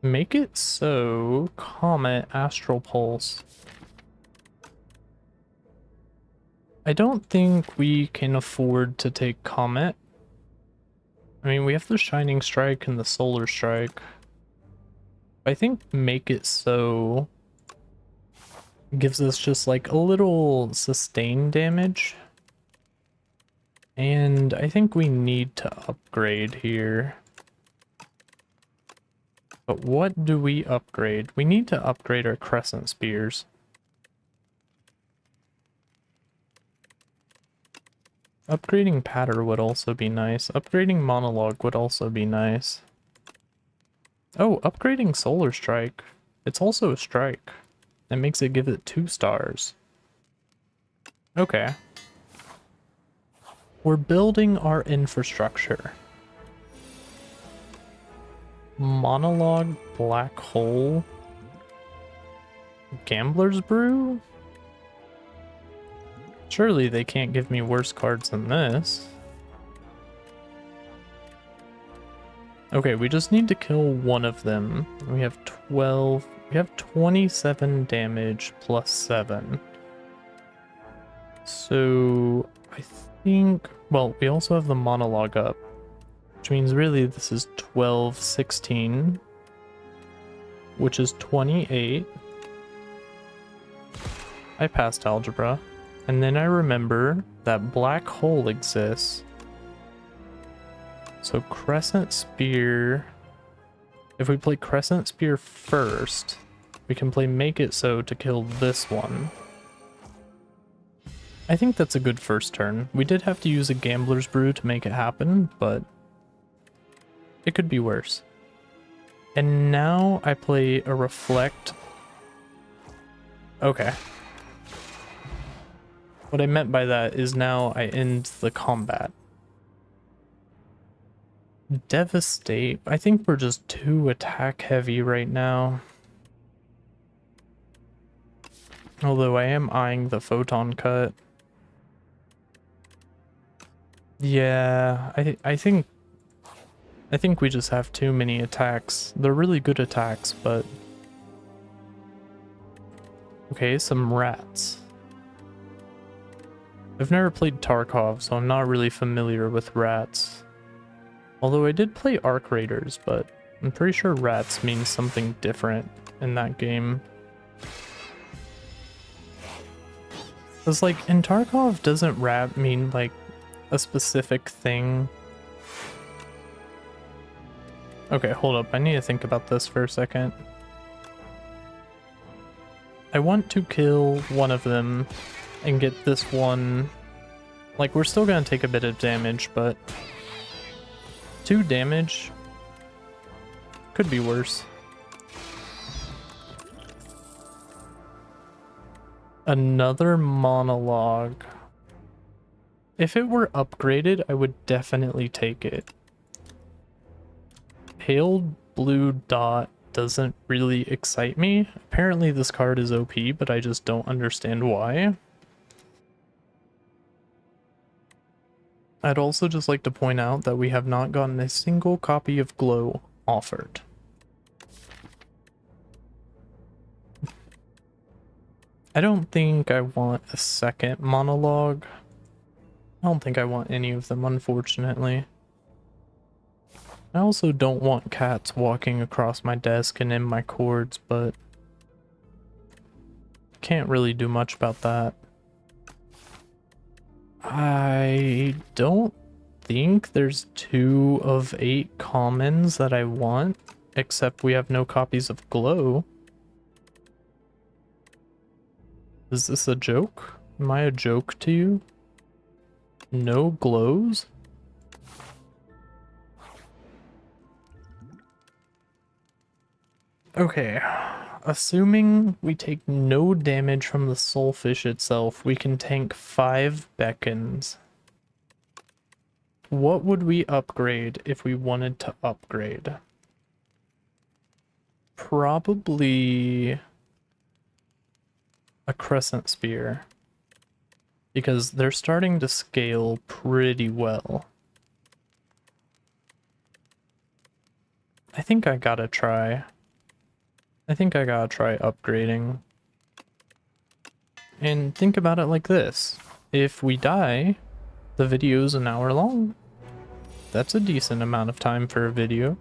Make it so. Comet, Astral Pulse. I don't think we can afford to take Comet. I mean, we have the Shining Strike and the Solar Strike. I think Make It So gives us just like a little sustain damage. And I think we need to upgrade here. But what do we upgrade? We need to upgrade our Crescent Spears. Upgrading Patter would also be nice. Upgrading Monologue would also be nice. Oh, upgrading Solar Strike. It's also a strike. That makes it give it 2 stars. Okay. We're building our infrastructure. Monologue, Black Hole, Gambler's Brew? Surely they can't give me worse cards than this. Okay, we just need to kill one of them. We have 12, we have 27 damage plus 7. So I think, well, we also have the Monologue up. which means really this is 12, 16, which is 28. I passed algebra, and then I remember that black hole exists. So Crescent Spear, if we play Crescent Spear first, we can play Make It So to kill this one. I think that's a good first turn. We did have to use a Gambler's Brew to make it happen, but it could be worse. And now I play a Reflect. Okay. What I meant by that is now I end the combat. Devastate. I think we're just too attack heavy right now. Although I am eyeing the Photon Cut. Yeah, I think we just have too many attacks. They're really good attacks, but okay, some rats. I've never played Tarkov, so I'm not really familiar with rats. Although I did play Arc Raiders, but I'm pretty sure rats means something different in that game. Because like in Tarkov, doesn't rat mean like a specific thing? Okay, hold up. I need to think about this for a second. I want to kill one of them and get this one. Like, we're still gonna take a bit of damage, but 2 damage could be worse. Another monologue. If it were upgraded, I would definitely take it. Pale blue dot doesn't really excite me. Apparently this card is OP, but I just don't understand why. I'd also just like to point out that we have not gotten a single copy of Glow offered. I don't think I want a second monologue. I don't think I want any of them, unfortunately. I also don't want cats walking across my desk and in my cords, but can't really do much about that. I don't think there's 2 of 8 commons that I want, except we have no copies of Glow. Is this a joke? Am I a joke to you? No glows? Okay, assuming we take no damage from the Soulfish itself, we can tank 5 beckons. What would we upgrade if we wanted to upgrade? Probably a Crescent Spear, because they're starting to scale pretty well. I think I gotta try. I think I gotta try upgrading. And think about it like this. If we die, the video's an hour long. That's a decent amount of time for a video.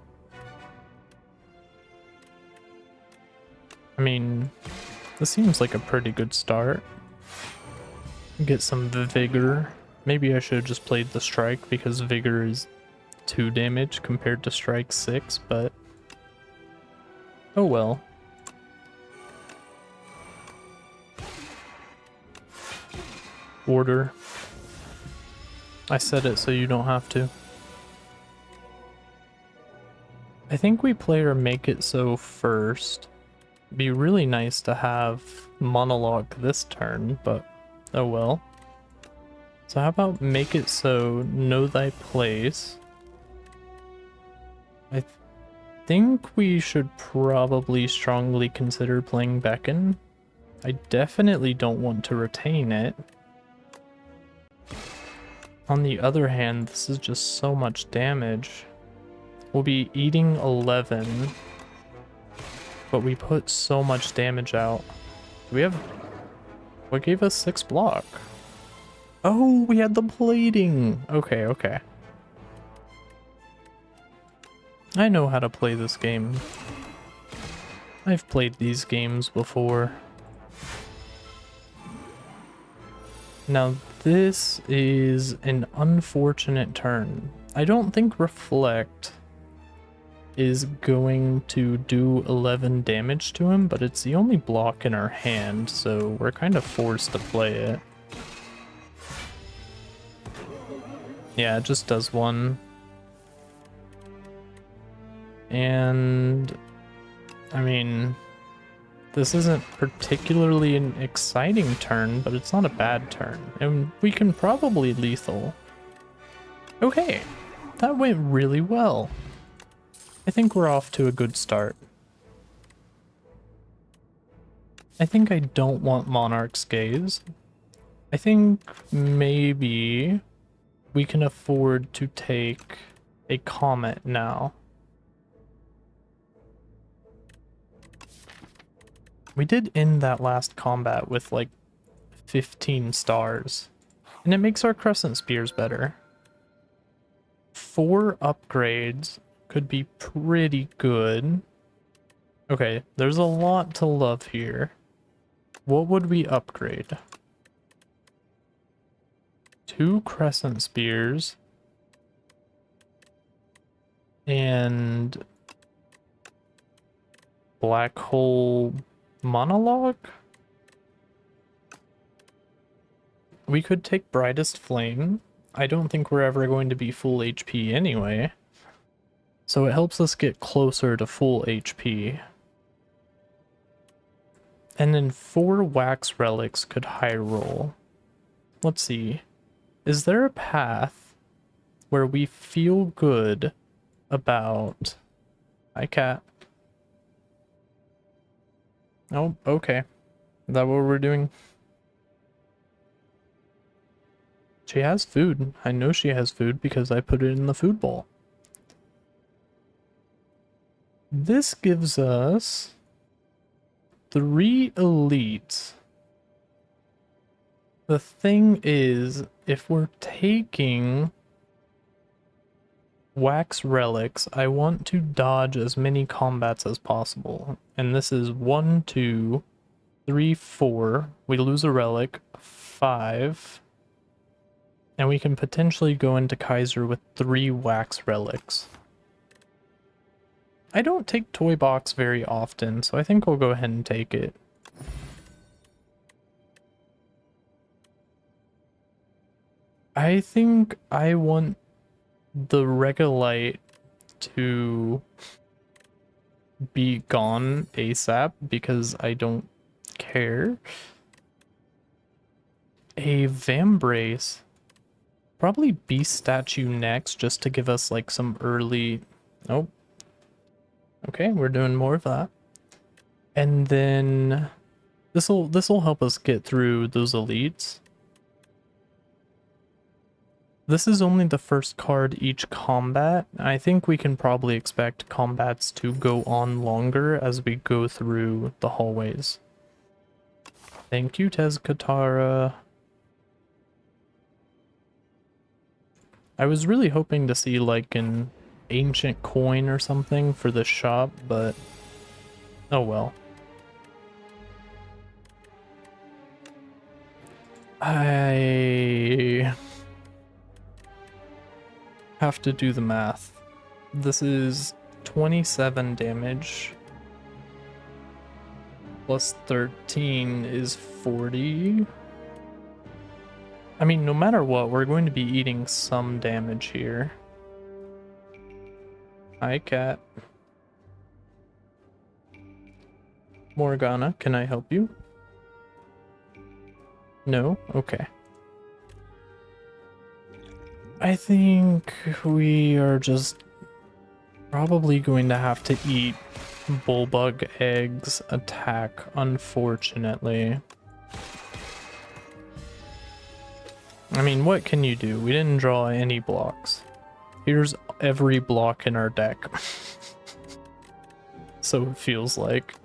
I mean, this seems like a pretty good start. Get some vigor. Maybe I should have just played the strike because vigor is 2 damage compared to strike 6, but oh well. Order. I said it so you don't have to. I think we play or Make It So first. Be really nice to have monologue this turn, but oh well. So how about Make It So, Know Thy Place. I think we should probably strongly consider playing Beckon. I definitely don't want to retain it. On the other hand, this is just so much damage. We'll be eating 11, but we put so much damage out. Do we have... What gave us 6 block? Oh, we had the plating! Okay, okay. I know how to play this game. I've played these games before. Now this is an unfortunate turn. I don't think Reflect is going to do 11 damage to him, but it's the only block in our hand, so we're kind of forced to play it. Yeah, it just does one. And I mean, this isn't particularly an exciting turn, but it's not a bad turn. And we can probably lethal. Okay, that went really well. I think we're off to a good start. I think I don't want Monarch's Gaze. I think maybe we can afford to take a Comet now. We did end that last combat with like 15 stars, and it makes our Crescent Spears better. 4 upgrades could be pretty good. Okay, there's a lot to love here. What would we upgrade? 2 Crescent Spears and Black Hole Monologue? We could take Brightest Flame. I don't think we're ever going to be full HP anyway, so it helps us get closer to full HP. And then 4 Wax Relics could high roll. Let's see. Is there a path where we feel good about... Hi, cat. Oh, okay. Is that what we're doing? She has food. I know she has food because I put it in the food bowl. This gives us 3 elites. The thing is, if we're taking Wax Relics, I want to dodge as many combats as possible. And this is 1, 2, 3, 4. We lose a relic. 5. And we can potentially go into Kaiser with 3 Wax Relics. I don't take Toy Box very often, so I think we'll go ahead and take it. I think I want the Regolite to be gone ASAP because I don't care. A Vambrace. Probably Beast Statue next, just to give us like some early... Oh. Okay, we're doing more of that. And then this'll help us get through those elites. This is only the first card each combat. I think we can probably expect combats to go on longer as we go through the hallways. Thank you, Tezkatara. I was really hoping to see like an ancient coin or something for the shop, but oh well. I have to do the math. This is 27 damage. Plus 13 is 40. I mean, no matter what, we're going to be eating some damage here. Hi, cat. Morgana, can I help you? No? Okay. I think we are just probably going to have to eat Bullbug Eggs attack, unfortunately. I mean, what can you do? We didn't draw any blocks. Here's every block in our deck. So it feels like.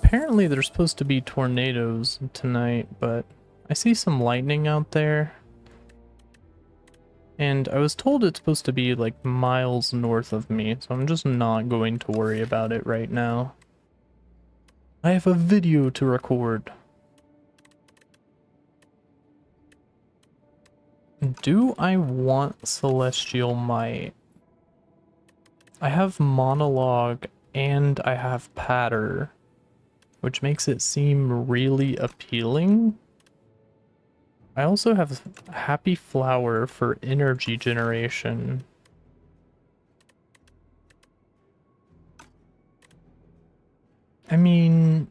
apparently there's supposed to be tornadoes tonight, but I see some lightning out there. And I was told it's supposed to be like miles north of me, so I'm just not going to worry about it right now. I have a video to record. Do I want Celestial Might? I have Monologue and I have Patter, which makes it seem really appealing. I also have Happy Flower for energy generation. I mean,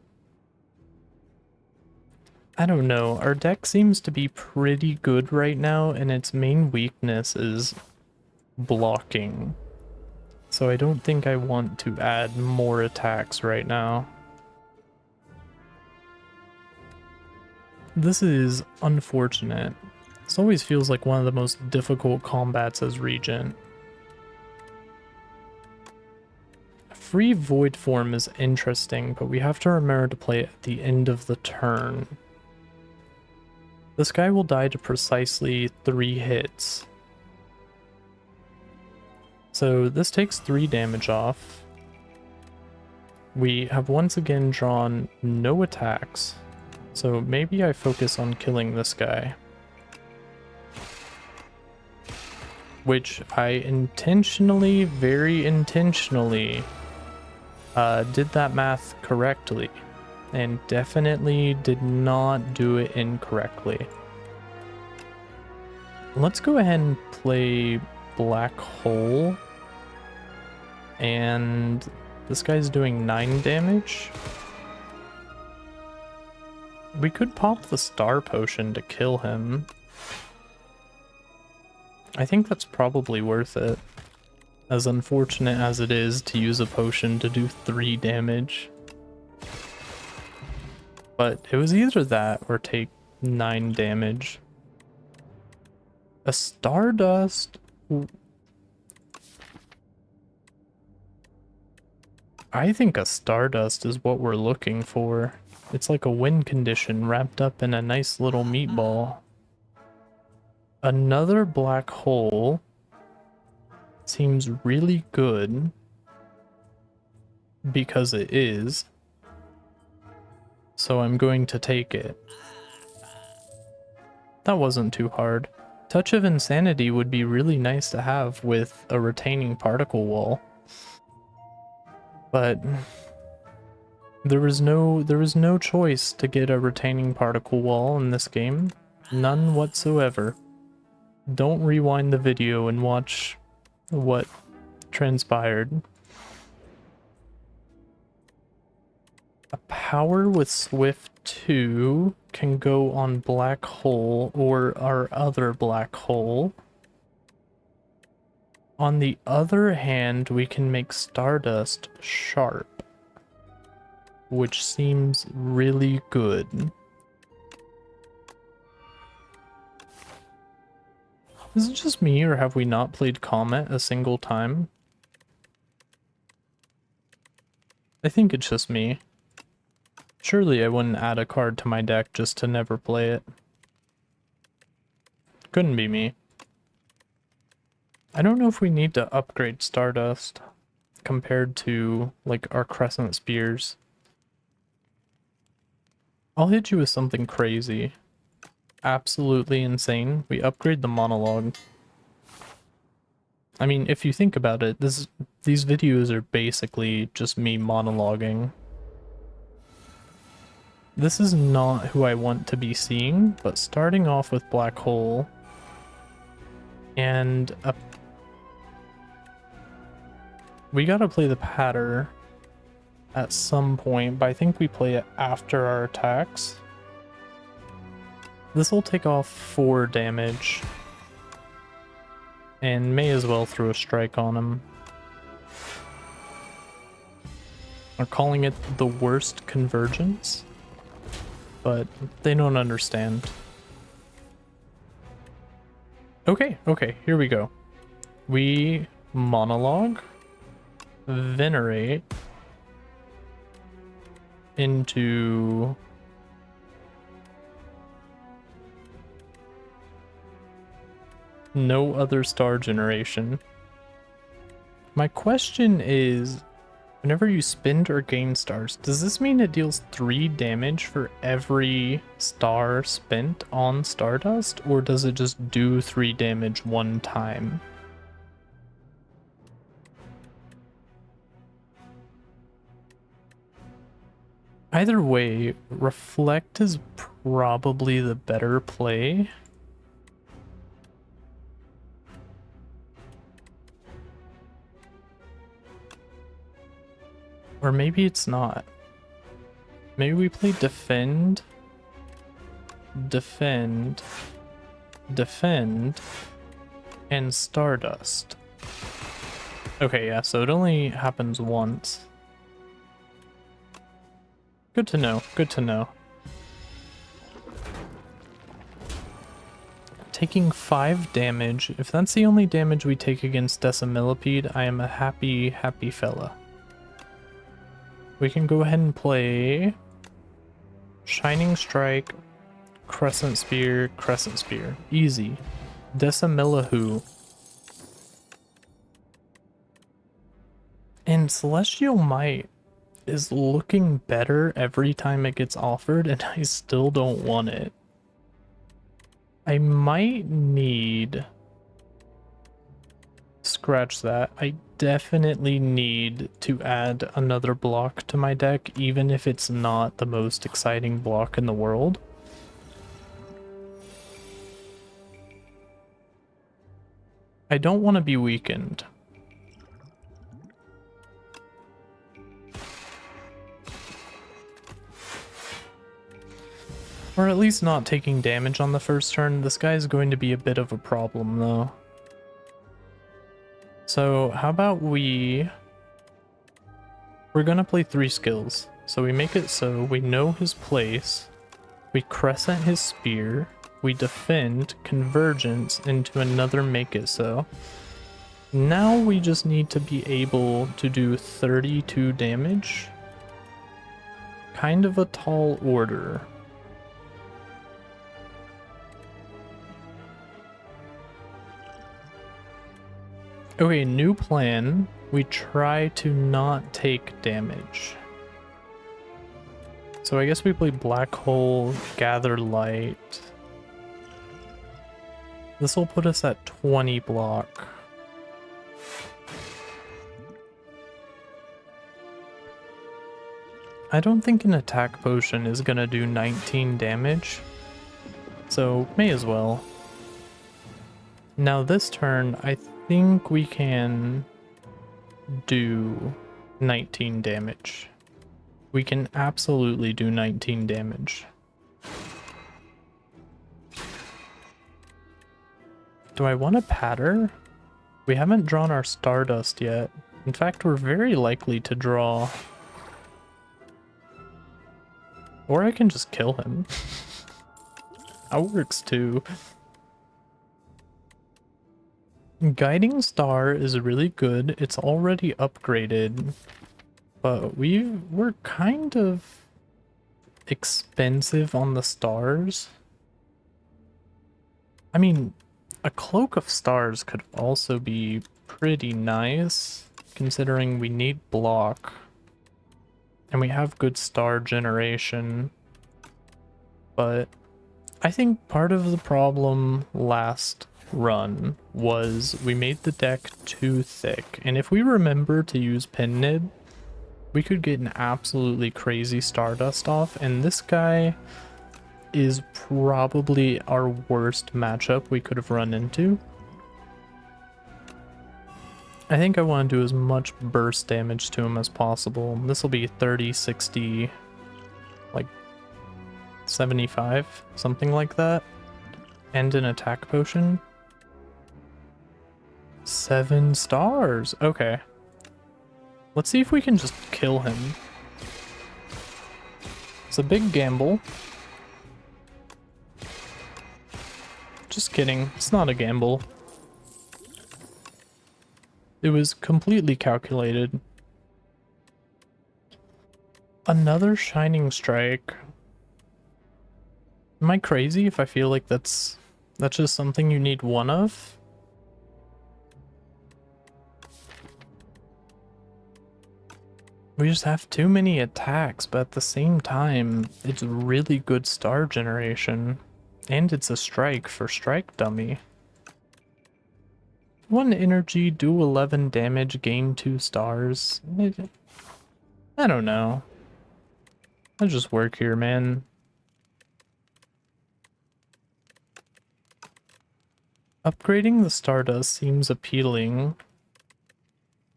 I don't know. Our deck seems to be pretty good right now, and its main weakness is blocking. So I don't think I want to add more attacks right now. This is unfortunate. This always feels like one of the most difficult combats as Regent. Free Void Form is interesting, but we have to remember to play it at the end of the turn. This guy will die to precisely 3 hits. So this takes 3 damage off. We have once again drawn no attacks. So maybe I focus on killing this guy. Which I intentionally, very intentionally, did that math correctly. And definitely did not do it incorrectly. Let's go ahead and play Black Hole. And this guy's doing 9 damage. We could pop the Star Potion to kill him. I think that's probably worth it. As unfortunate as it is to use a potion to do 3 damage. But it was either that or take 9 damage. A Stardust... I think a Stardust is what we're looking for. It's like a win condition wrapped up in a nice little meatball. Another Black Hole seems really good because it is. So I'm going to take it. That wasn't too hard. Touch of Insanity would be really nice to have with a retaining particle wall. But there was no choice to get a retaining particle wall in this game. None whatsoever. Don't rewind the video and watch what transpired. A power with Swift 2 can go on Black Hole or our other Black Hole. On the other hand, we can make Stardust sharp, which seems really good. Is it just me, or have we not played Comet a single time? I think it's just me. Surely I wouldn't add a card to my deck just to never play it. Couldn't be me. I don't know if we need to upgrade Stardust compared to, like, our Crescent Spears. I'll hit you with something crazy. Absolutely insane. We upgrade the Monologue. I mean, if you think about it, these videos are basically just me monologuing. This is not who I want to be seeing, but starting off with Black Hole and we gotta play the Patter at some point, but I think we play it after our attacks. This will take off 4 damage and may as well throw a strike on him. We're calling it the worst convergence, but they don't understand. Okay, here we go. We Monologue, Venerate, into no other star generation. My question is, whenever you spend or gain stars, does this mean it deals 3 damage for every star spent on Stardust, or does it just do 3 damage one time? Either way, Reflect is probably the better play. Or maybe it's not. Maybe we play defend, defend, defend, and Stardust. Okay, yeah, so it only happens once. Good to know, good to know. Taking 5 damage. If that's the only damage we take against Decimillipede, I am a happy, happy fella. We can go ahead and play Shining Strike, Crescent Spear, Crescent Spear. Easy. Decimillahu. And Celestial Might is looking better every time it gets offered, and I still don't want it. I might need... Scratch that. I definitely need to add another block to my deck, even if it's not the most exciting block in the world. I don't want to be weakened. Or at least not taking damage on the first turn. This guy is going to be a bit of a problem, though. So how about we're gonna play 3 skills. So we make it so we know his place, we crescent his spear, we defend convergence into another make it so. Now we just need to be able to do 32 damage. Kind of a tall order. Okay, new plan. We try to not take damage. So I guess we play Black Hole, Gather Light. This will put us at 20 block. I don't think an attack potion is gonna do 19 damage. So may as well. Now this turn, I think we can do 19 damage. We can absolutely do 19 damage. Do I want to patter? We haven't drawn our Stardust yet. In fact, we're very likely to draw. Or I can just kill him. That works too. Guiding Star is really good. It's already upgraded, but we're kind of expensive on the stars. I mean, a Cloak of Stars could also be pretty nice, considering we need block and we have good star generation. But I think part of the problem last run was we made the deck too thick, and if we remember to use Pin Nib, we could get an absolutely crazy Stardust off, and this guy is probably our worst matchup we could have run into. I think I want to do as much burst damage to him as possible. This will be 30, 60, like 75, something like that, and an attack potion. 7 stars. Okay. Let's see if we can just kill him. It's a big gamble. Just kidding. It's not a gamble. It was completely calculated. Another Shining Strike. Am I crazy if I feel like that's just something you need one of? We just have too many attacks, but at the same time, it's really good star generation. And it's a strike for strike dummy. 1 energy, do 11 damage, gain 2 stars. I don't know. I just work here, man. Upgrading the Stardust seems appealing.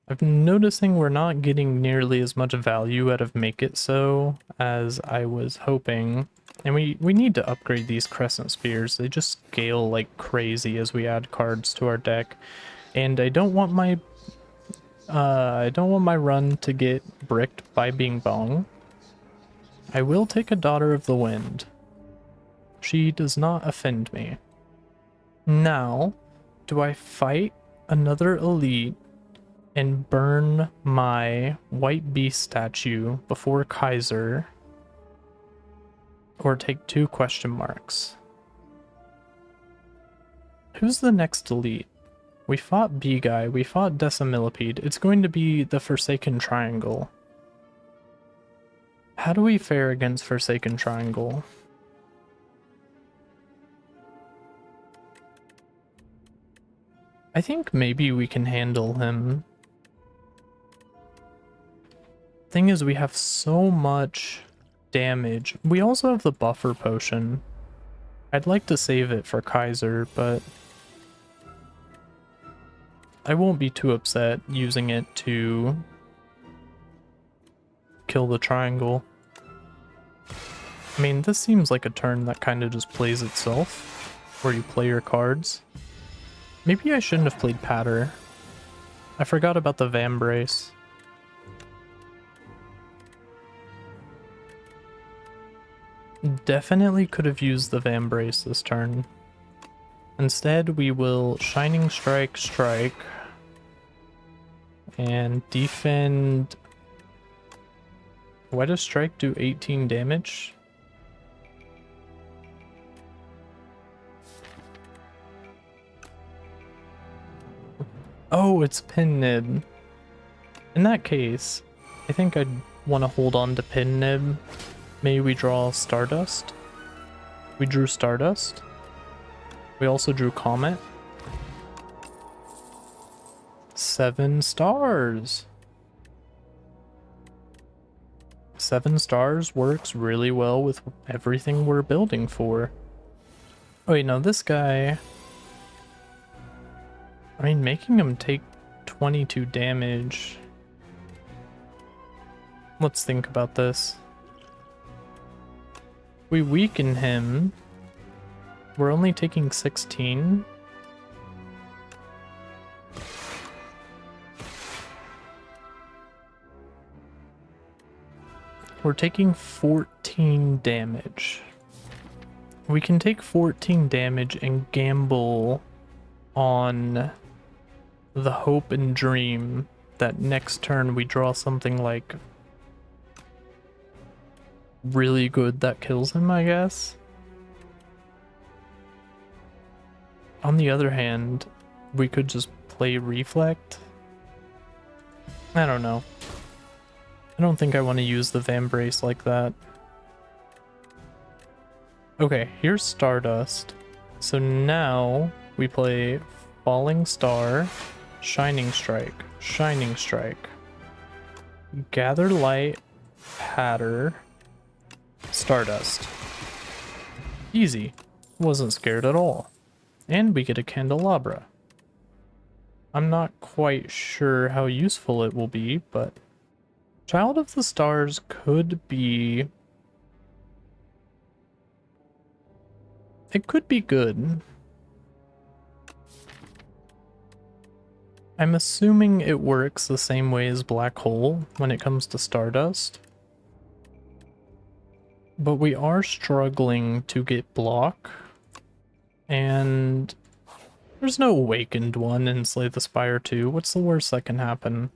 I'm noticing we're not getting nearly as much value out of Make It So as I was hoping. And we need to upgrade these Crescent Spheres. They just scale like crazy as we add cards to our deck. And I don't want my run to get bricked by Bing Bong. I will take a Daughter of the Wind. She does not offend me. Now, do I fight another elite and burn my White Beast statue before Kaiser, or take 2 question marks? Who's the next elite? We fought B-Guy, we fought Decimillipede. It's going to be the Forsaken Triangle. How do we fare against Forsaken Triangle? I think maybe we can handle him. Thing is, we have so much damage. We also have the buffer potion. I'd like to save it for Kaiser, but I won't be too upset using it to kill the triangle. I mean, this seems like a turn that kind of just plays itself, where you play your cards. Maybe I shouldn't have played Patter. I forgot about the Vambrace. Definitely could have used the Vambrace this turn. Instead, we will Shining Strike, Strike, and defend. Why does Strike do 18 damage? Oh, it's Pin Nib. In that case, I think I'd want to hold on to Pin Nib. Maybe we draw Stardust. We drew Stardust. We also drew Comet. 7 stars. 7 stars works really well with everything we're building for. Oh wait, no, this guy... I mean, making him take 22 damage... Let's think about this. We weaken him. We're only taking 16. We're taking 14 damage. We can take 14 damage and gamble on the hope and dream that next turn we draw something like really good that kills him, I guess. On the other hand, we could just play Reflect. I don't know. I don't think I want to use the Vambrace like that. Okay, here's Stardust. So now we play Falling Star, Shining Strike, Shining Strike, Gather Light, Patter, Stardust. Easy. Wasn't scared at all. And we get a Candelabra. I'm not quite sure how useful it will be, but Child of the Stars could be... It could be good. I'm assuming it works the same way as Black Hole when it comes to Stardust. But we are struggling to get block. And there's no Awakened one in Slay the Spire 2. What's the worst that can happen?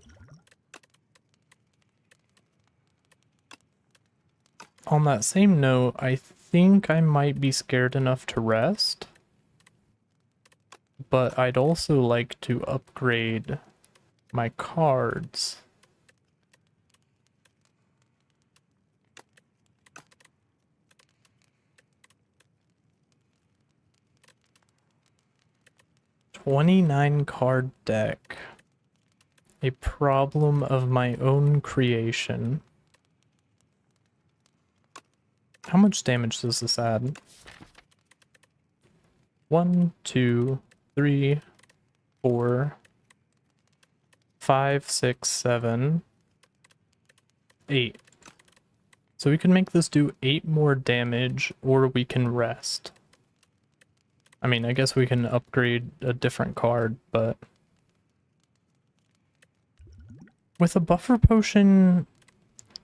On that same note, I think I might be scared enough to rest, but I'd also like to upgrade my cards. $29 card deck. A problem of my own creation. How much damage does this add? 1, 2, 3, 4, 5, 6, 7, 8. So we can make this do 8 more damage, or we can rest. I mean, I guess we can upgrade a different card, but with a buffer potion,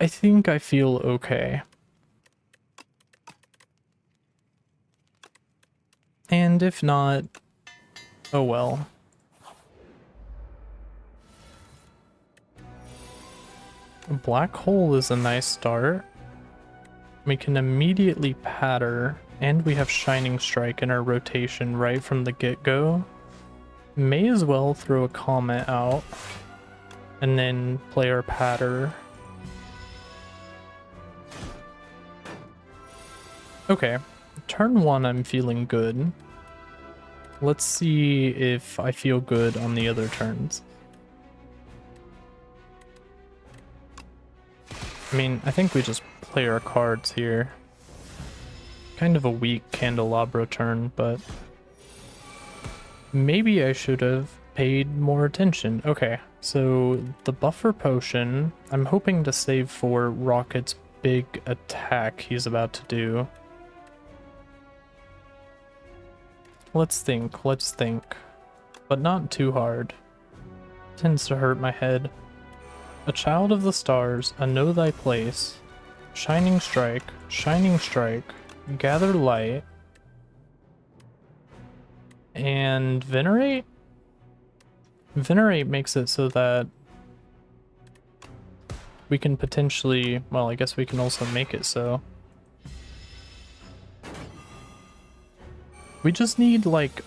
I think I feel okay. And if not, oh well. A black hole is a nice start. We can immediately patter, and we have Shining Strike in our rotation right from the get-go. May as well throw a Comet out, and then play our patter. Okay, turn 1 I'm feeling good. Let's see if I feel good on the other turns. I mean, I think we just play our cards here. Kind of a weak Candelabra turn, but maybe I should have paid more attention. Okay, so the buffer potion, I'm hoping to save for Rocket's big attack he's about to do. Let's think, but not too hard. Tends to hurt my head. A Child of the Stars, a Know Thy Place, Shining Strike, Gather Light, and Venerate? Venerate makes it so that we can potentially, well, I guess we can also make it so. We just need like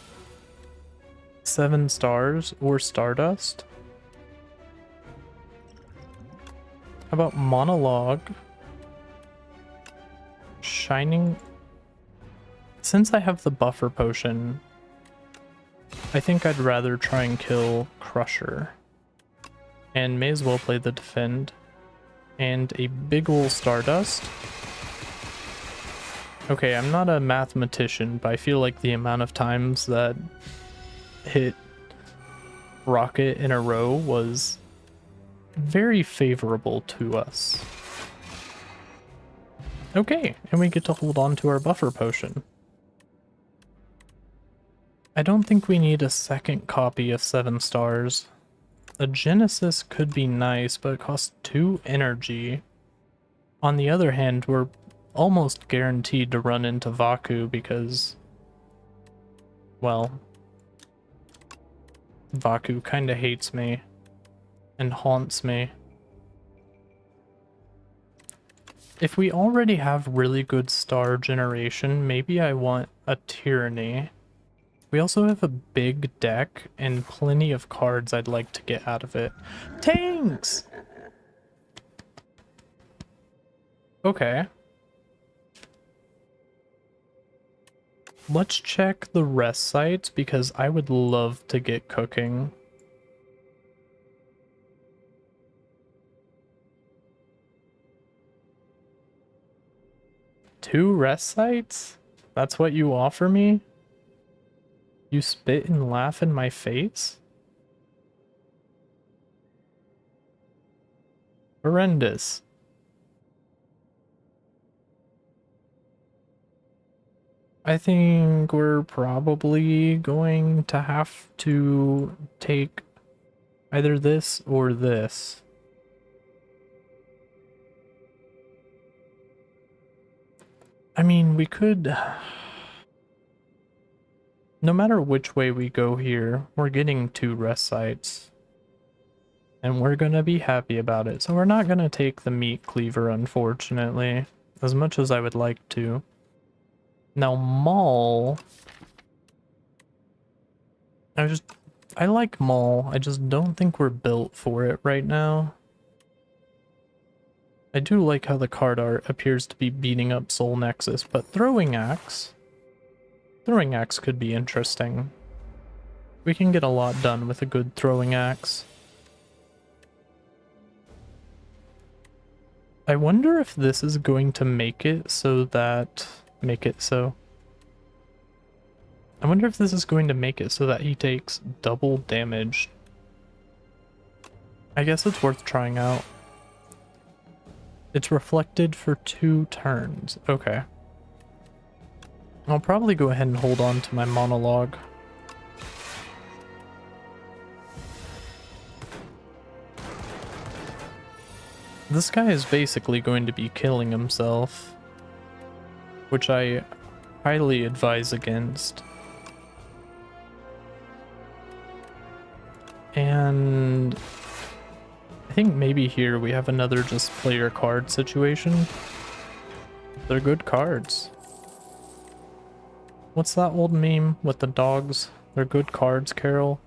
7 stars or Stardust. How about Monologue? Shining. Since I have the buffer potion, I think I'd rather try and kill Crusher. And may as well play the defend. And a big ol' Stardust. Okay, I'm not a mathematician, but I feel like the amount of times that hit Rocket in a row was very favorable to us. Okay, and we get to hold on to our buffer potion. I don't think we need a second copy of 7 stars. A Genesis could be nice, but it costs 2 energy. On the other hand, we're almost guaranteed to run into Vaku because, well, Vaku kinda hates me and haunts me. If we already have really good star generation, maybe I want a Tyranny. We also have a big deck and plenty of cards I'd like to get out of it. Tanks! Okay. Let's check the rest sites because I would love to get cooking. Two rest sites? That's what you offer me? You spit and laugh in my face? Horrendous. I think we're probably going to have to take either this or this. I mean, we could... No matter which way we go here, we're getting 2 rest sites. And we're gonna be happy about it. So we're not gonna take the meat cleaver, unfortunately. as much as I would like to. Now, Maul... I like Maul, I just don't think we're built for it right now. I do like how the card art appears to be beating up Soul Nexus, but Throwing Axe could be interesting. We can get a lot done with a good Throwing Axe. I wonder if this is going to make it so that... I wonder if this is going to make it so that he takes double damage. I guess it's worth trying out. It's reflected for 2 turns. Okay. I'll probably go ahead and hold on to my monologue. This guy is basically going to be killing himself, which I highly advise against. And I think maybe here we have another just play your card situation. They're good cards. What's that old meme with the dogs? They're good cards, Carol.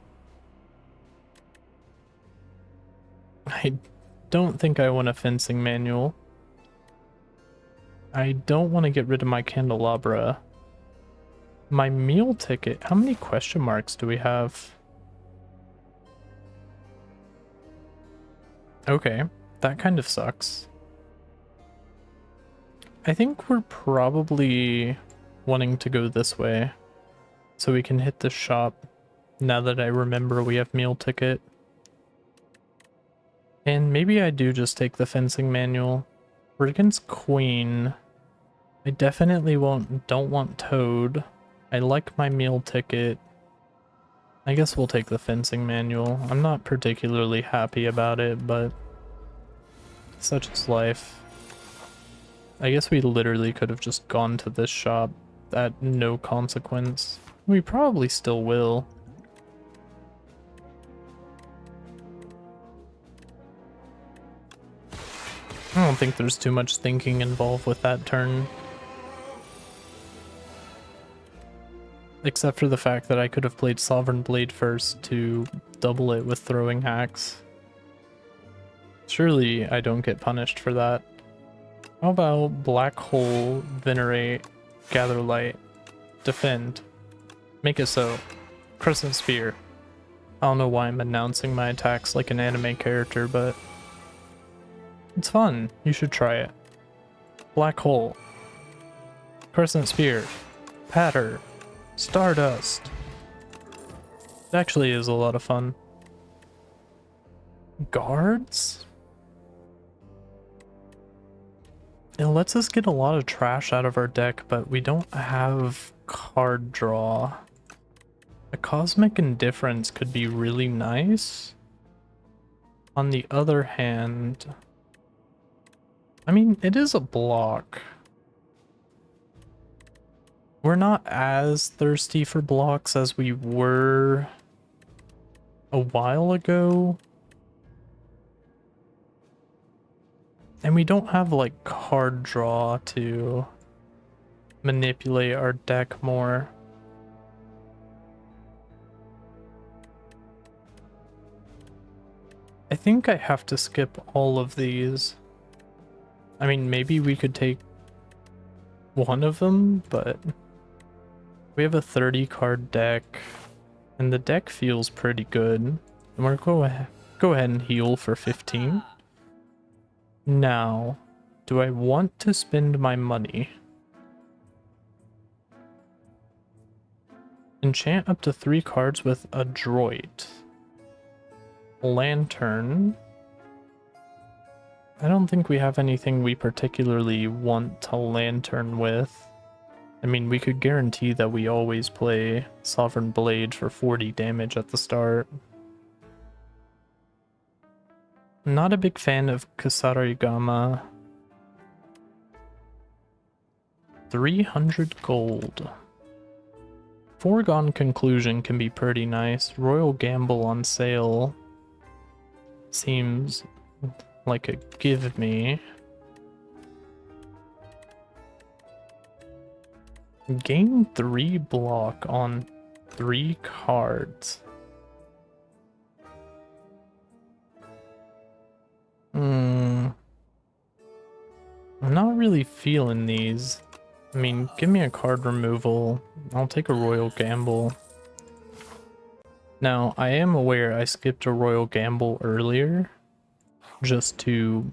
I don't think I want a fencing manual. I don't want to get rid of my candelabra. My meal ticket, how many question marks do we have? Okay, that kind of sucks. I think we're probably wanting to go this way so we can hit the shop now that I remember we have meal ticket. And maybe I do just take the fencing manual. We're against Queen. I definitely don't want Toad. I like my meal ticket. I guess we'll take the fencing manual. I'm not particularly happy about it, but such is life. I guess we literally could have just gone to this shop at no consequence. We probably still will. I don't think there's too much thinking involved with that turn. Except for the fact that I could have played Sovereign Blade first to double it with Throwing Axe. Surely I don't get punished for that. How about Black Hole, Venerate, Gather Light, Defend, Make it so, Crescent Spear. I don't know why I'm announcing my attacks like an anime character, but it's fun. You should try it. Black Hole, Crescent Spear, Patter, Stardust. It actually is a lot of fun. Guards? It lets us get a lot of trash out of our deck, but we don't have card draw. A Cosmic Indifference could be really nice. On the other hand, I mean, it is a block. We're not as thirsty for blocks as we were a while ago. And we don't have like card draw to manipulate our deck more. I think I have to skip all of these. I mean, maybe we could take one of them, but we have a 30 card deck and the deck feels pretty good. And we're go ahead and heal for 15. Now, do I want to spend my money? Enchant up to 3 cards with Adroit. Lantern. I don't think we have anything we particularly want to Lantern with. I mean, we could guarantee that we always play Sovereign Blade for 40 damage at the start. Not a big fan of Kasarigama. 300 gold. Foregone Conclusion can be pretty nice. Royal Gamble on sale seems like a give me. Gain 3 block on 3 cards. I'm not really feeling these. I mean, give me a card removal. I'll take a Royal Gamble. Now, I am aware I skipped a Royal Gamble earlier just to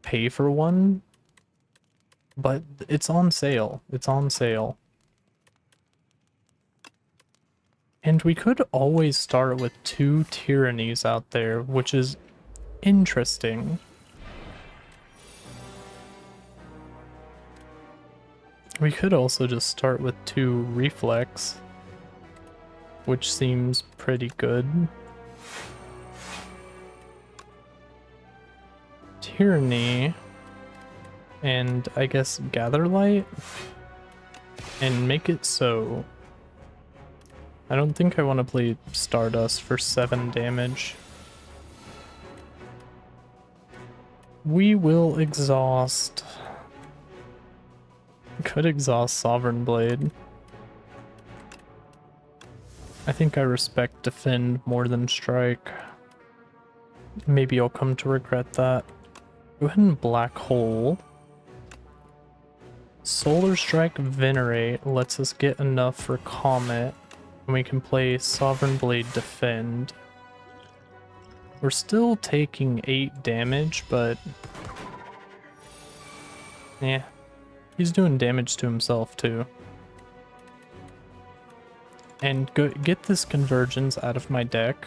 pay for one, but it's on sale. It's on sale. And we could always start with 2 Tyrannies out there, which is interesting. We could also just start with 2 Reflex, which seems pretty good. Tyranny, and I guess Gather Light, and make it so. I don't think I want to play Stardust for 7 damage. We will exhaust. Could exhaust Sovereign Blade. I think I respect Defend more than Strike. Maybe I'll come to regret that. Go ahead and Black Hole. Solar Strike Venerate lets us get enough for Comet, and we can play Sovereign Blade Defend. We're still taking 8 damage, but yeah, he's doing damage to himself too. And get this Convergence out of my deck.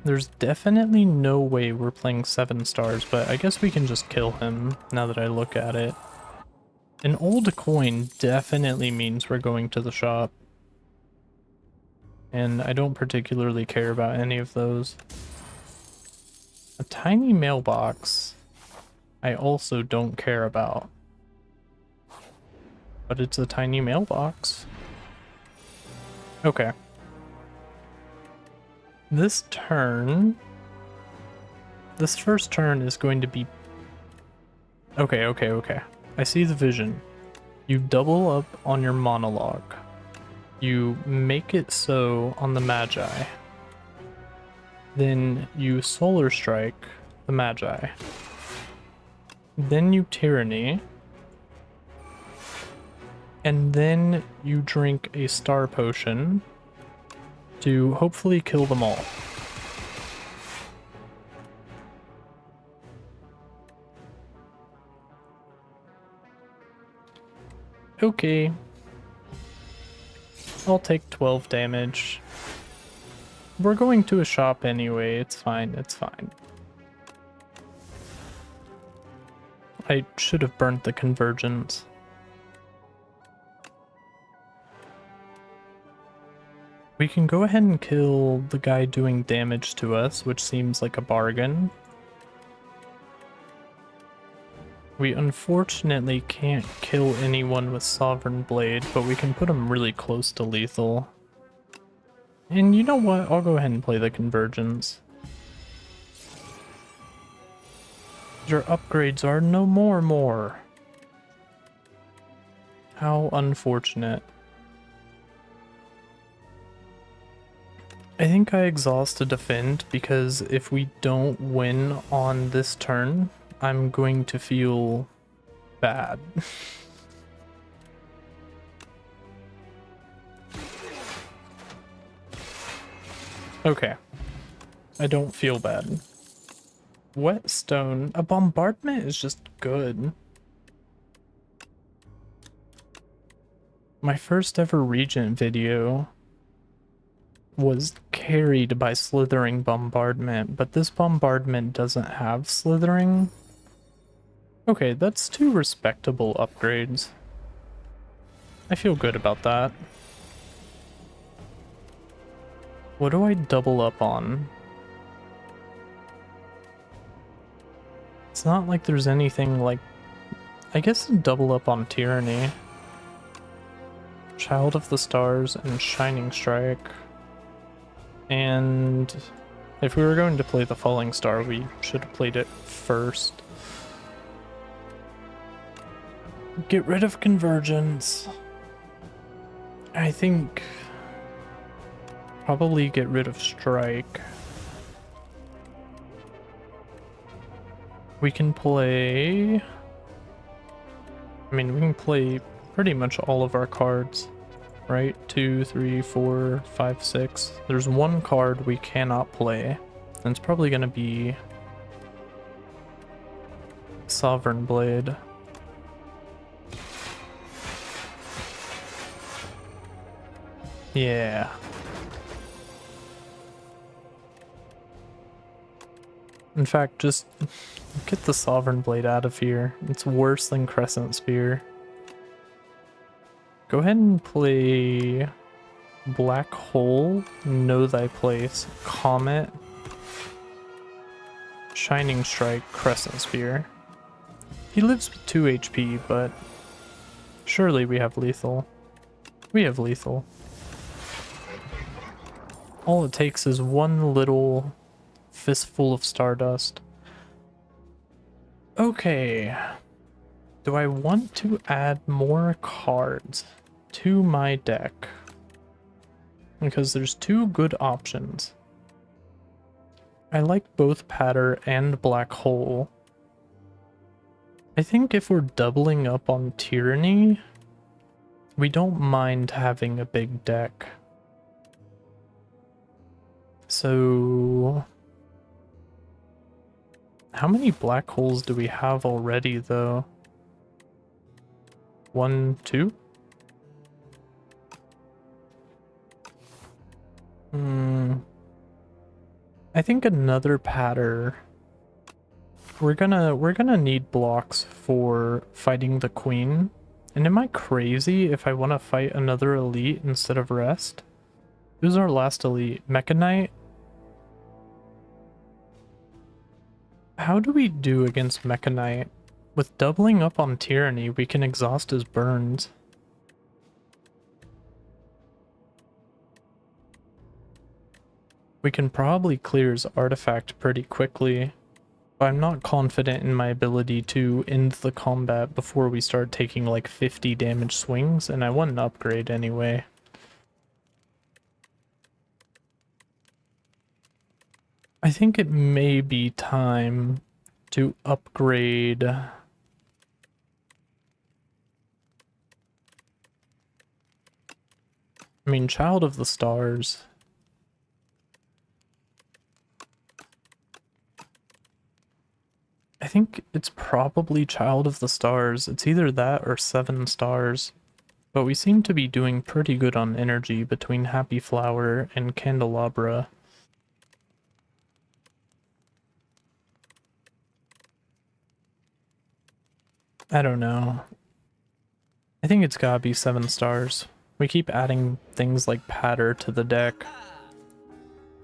There's definitely no way we're playing 7 stars, but I guess we can just kill him now that I look at it. An old coin definitely means we're going to the shop. And I don't particularly care about any of those. A tiny mailbox I also don't care about. But it's a tiny mailbox. Okay. This first turn is going to be... Okay. I see the vision. You double up on your monologue. You make it so on the Magi. Then you Solar Strike the Magi. Then you Tyranny. And then you drink a Star Potion to hopefully kill them all. Okay. I'll take 12 damage. We're going to a shop anyway, it's fine, it's fine. I should have burnt the Convergence. We can go ahead and kill the guy doing damage to us, which seems like a bargain. We unfortunately can't kill anyone with Sovereign Blade, but we can put him really close to lethal. And you know what? I'll go ahead and play the Convergence. Your upgrades are no more. How unfortunate. I think I exhaust to defend because if we don't win on this turn, I'm going to feel bad. Okay. I don't feel bad. Whetstone. A bombardment is just good. My first ever Regent video was carried by Slithering Bombardment, but this bombardment doesn't have Slithering. Okay, that's 2 respectable upgrades. I feel good about that. What do I double up on? It's not like there's anything like... I guess double up on Tyranny. Child of the Stars and Shining Strike. And if we were going to play the Falling Star, we should have played it first. Get rid of convergence. I think probably get rid of strike. We can play... I mean, we can play pretty much all of our cards, right? 2, 3, 4, 5, 6. There's one card we cannot play, and it's probably going to be Sovereign Blade. Yeah. In fact, just get the Sovereign Blade out of here. It's worse than Crescent Spear. Go ahead and play Black Hole, Know Thy Place, Comet, Shining Strike, Crescent Spear. He lives with 2 HP, but surely we have lethal. We have lethal. All it takes is one little fistful of Stardust. Okay. Do I want to add more cards to my deck? Because there's 2 good options. I like both Patter and Black Hole. I think if we're doubling up on Tyranny, we don't mind having a big deck. So... how many Black Holes do we have already, though? 1, 2? I think another Patter. We're gonna need blocks for fighting the Queen. And am I crazy if I want to fight another elite instead of rest? Who's our last elite? Mechanite? How do we do against Mechanite? With doubling up on Tyranny, we can exhaust his burns. We can probably clear his artifact pretty quickly, but I'm not confident in my ability to end the combat before we start taking like 50 damage swings, and I want an upgrade anyway. I think it may be time to upgrade... I mean, Child of the Stars. I think it's probably Child of the Stars. It's either that or 7 stars. But we seem to be doing pretty good on energy between Happy Flower and Candelabra. I don't know. I think it's gotta be 7 stars. We keep adding things like Patter to the deck.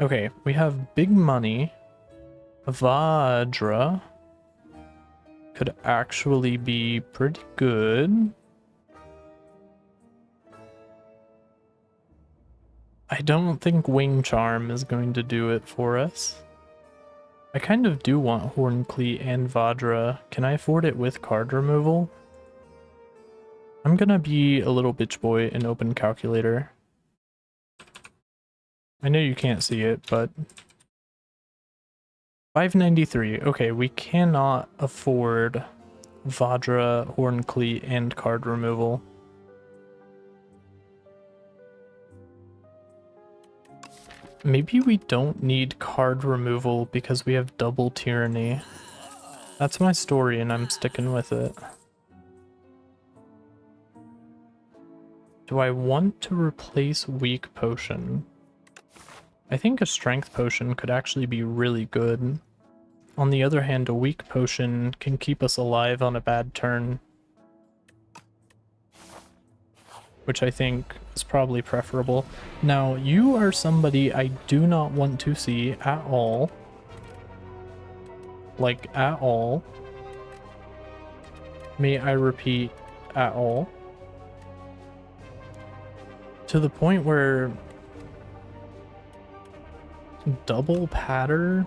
Okay, we have big money. Vajra could actually be pretty good. I don't think Wing Charm is going to do it for us. I kind of do want Horncleat and Vajra. Can I afford it with card removal? I'm gonna be a little bitch boy and open calculator. I know you can't see it, but... 593. Okay, we cannot afford Vajra, Horncleat, and card removal. Maybe we don't need card removal because we have double Tyranny. That's my story and I'm sticking with it. Do I want to replace Weak Potion? I think a Strength Potion could actually be really good. On the other hand, a Weak Potion can keep us alive on a bad turn, which I think is probably preferable. Now, you are somebody I do not want to see at all. Like, at all. May I repeat, at all. To the point where double Patter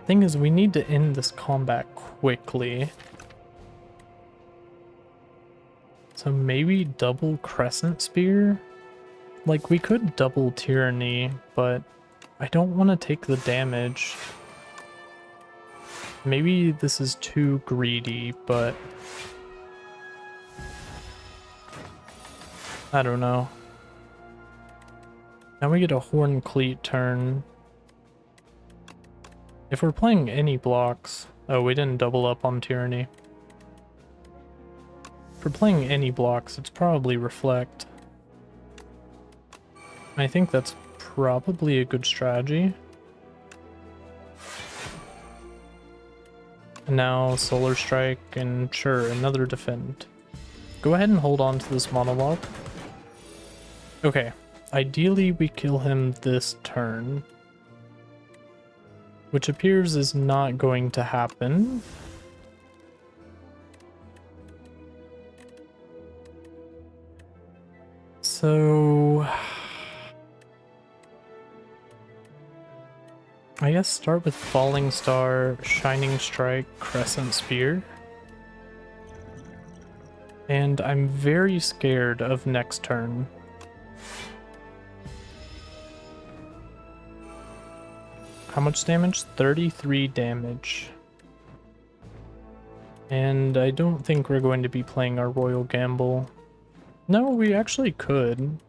Thing is, we need to end this combat quickly. So maybe double Crescent Spear? Like, we could double Tyranny, but I don't want to take the damage. Maybe this is too greedy, but I don't know. Now we get a Horn Cleat turn. If we're playing any blocks... Oh, we didn't double up on Tyranny. If we're playing any blocks, it's probably Reflect. I think that's probably a good strategy. And now Solar Strike and sure, another Defend. Go ahead and hold on to this monologue. Okay, ideally we kill him this turn, which appears is not going to happen. So I guess start with Falling Star, Shining Strike, Crescent Spear. And I'm very scared of next turn. How much damage? 33 damage. And I don't think we're going to be playing our Royal Gamble. No, we actually could.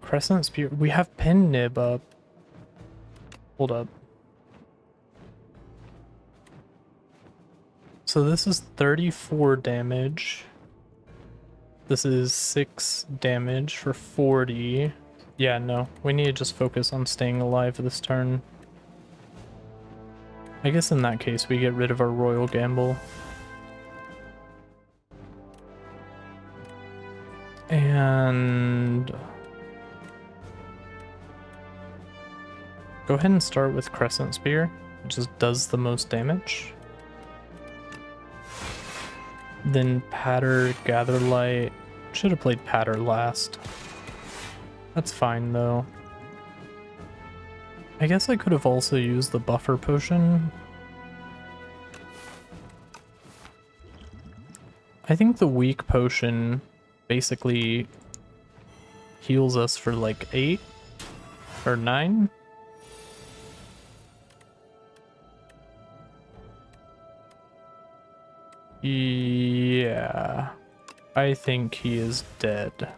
Crescent Spear. We have Pen Nib up. Hold up. So this is 34 damage. This is 6 damage for 40. Yeah, no. We need to just focus on staying alive this turn. I guess in that case we get rid of our Royal Gamble. And go ahead and start with Crescent Spear. It just does the most damage. Then Patter, Gather Light. Should have played Patter last. That's fine though. I guess I could have also used the Buffer Potion. I think the Weak Potion basically heals us for like 8 or 9. Yeah, I think he is dead.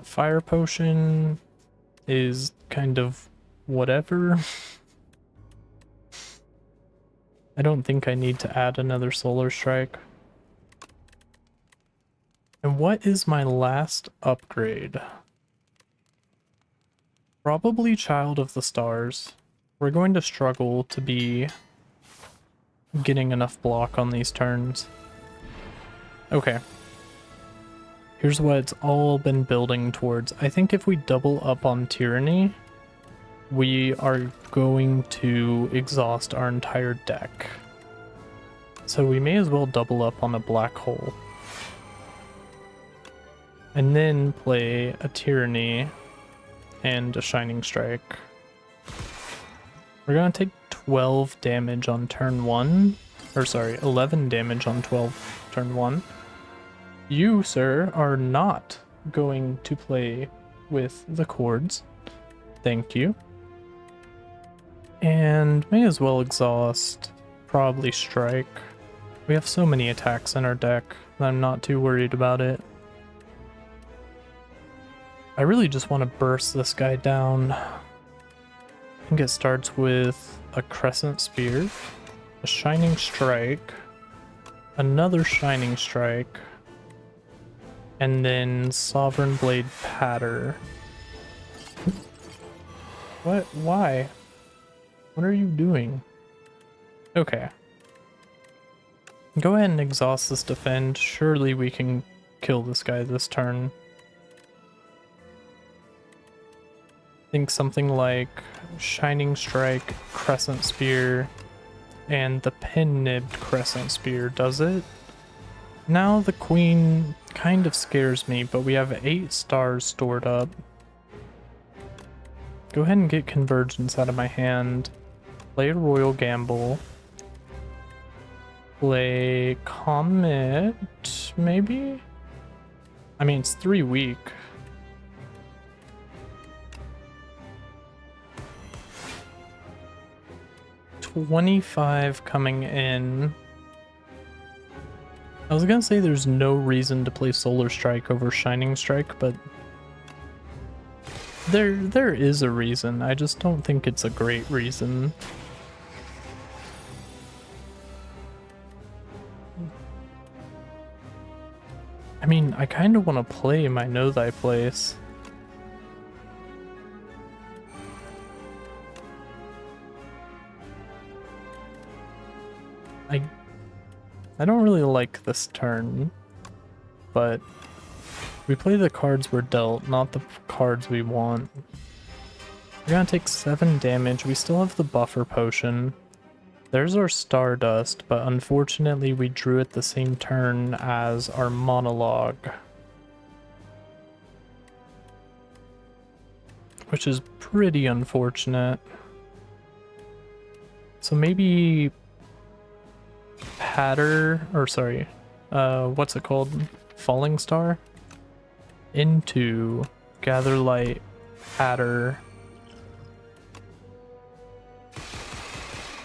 Fire Potion is kind of whatever. I don't think I need to add another Solar Strike. And what is my last upgrade? Probably Child of the Stars. We're going to struggle to be getting enough block on these turns. Okay. Here's what it's all been building towards. I think if we double up on Tyranny, we are going to exhaust our entire deck. So we may as well double up on a Black Hole. And then play a Tyranny and a Shining Strike. We're going to take 12 damage on turn 1. Or sorry, 11 damage on turn 1. You, sir, are not going to play with the chords. Thank you. And may as well exhaust. Probably strike. We have so many attacks in our deck that I'm not too worried about it. I really just want to burst this guy down. I think it starts with a Crescent Spear, a Shining Strike, another Shining Strike, and then Sovereign Blade Patter. What? Why? What are you doing? Okay. Go ahead and exhaust this defend. Surely we can kill this guy this turn. Think something like Shining Strike, Crescent Spear, and the Pen-Nibbed Crescent Spear does it. Now the Queen kind of scares me, but we have 8 stars stored up. Go ahead and get Convergence out of my hand. Play a Royal Gamble. Play Comet, maybe? I mean, it's 3 weak. $25 coming in. I was gonna say there's no reason to play Solar Strike over Shining Strike, but there is a reason. I just don't think it's a great reason. I mean, I kind of want to play my Know Thy Place. I don't really like this turn, but we play the cards we're dealt, not the cards we want. We're gonna take 7 damage. We still have the buffer potion. There's our Stardust, but unfortunately we drew it the same turn as our monologue, which is pretty unfortunate. So maybe what's it called? Falling Star? Into Gather Light, Patter.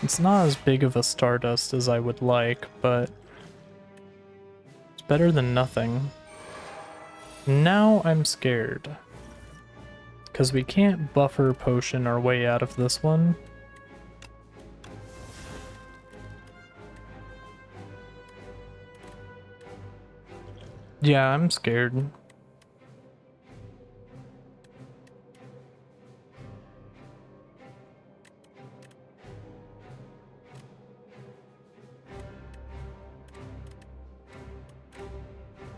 It's not as big of a Stardust as I would like, but it's better than nothing. Now I'm scared, because we can't buffer potion our way out of this one. Yeah, I'm scared.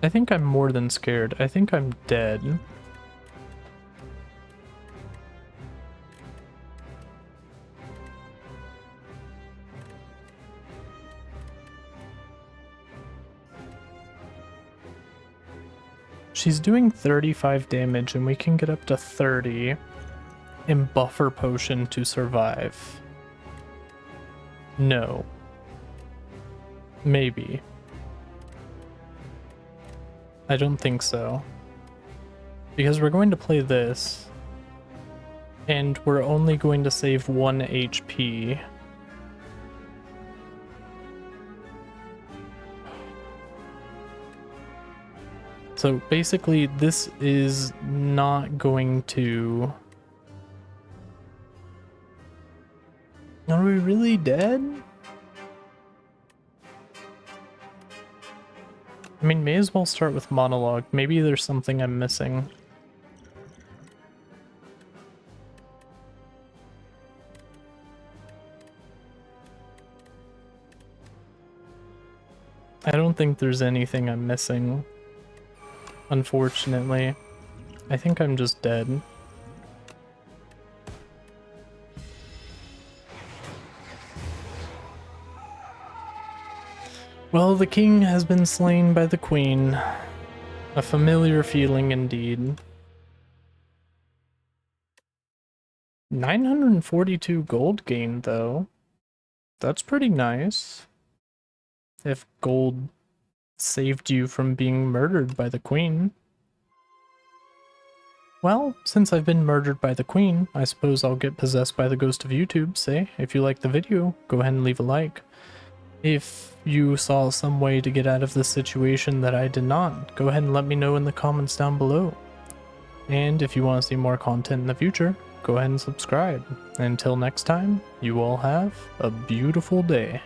I think I'm more than scared. I think I'm dead. She's doing 35 damage and we can get up to 30 and buffer potion to survive. No. Maybe. I don't think so. Because we're going to play this, and we're only going to save 1 HP. So basically, this is not going to... Are we really dead? I mean, may as well start with monologue. Maybe there's something I'm missing. I don't think there's anything I'm missing. Unfortunately. I think I'm just dead. Well, the king has been slain by the queen. A familiar feeling indeed. 942 gold gained, though. That's pretty nice. If gold saved you from being murdered by the queen. Well, since I've been murdered by the queen, I suppose I'll get possessed by the ghost of YouTube. Say, if you liked the video, go ahead and leave a like. If you saw some way to get out of this situation that I did not, go ahead and let me know in the comments down below. And if you want to see more content in the future, go ahead and subscribe. Until next time, you all have a beautiful day.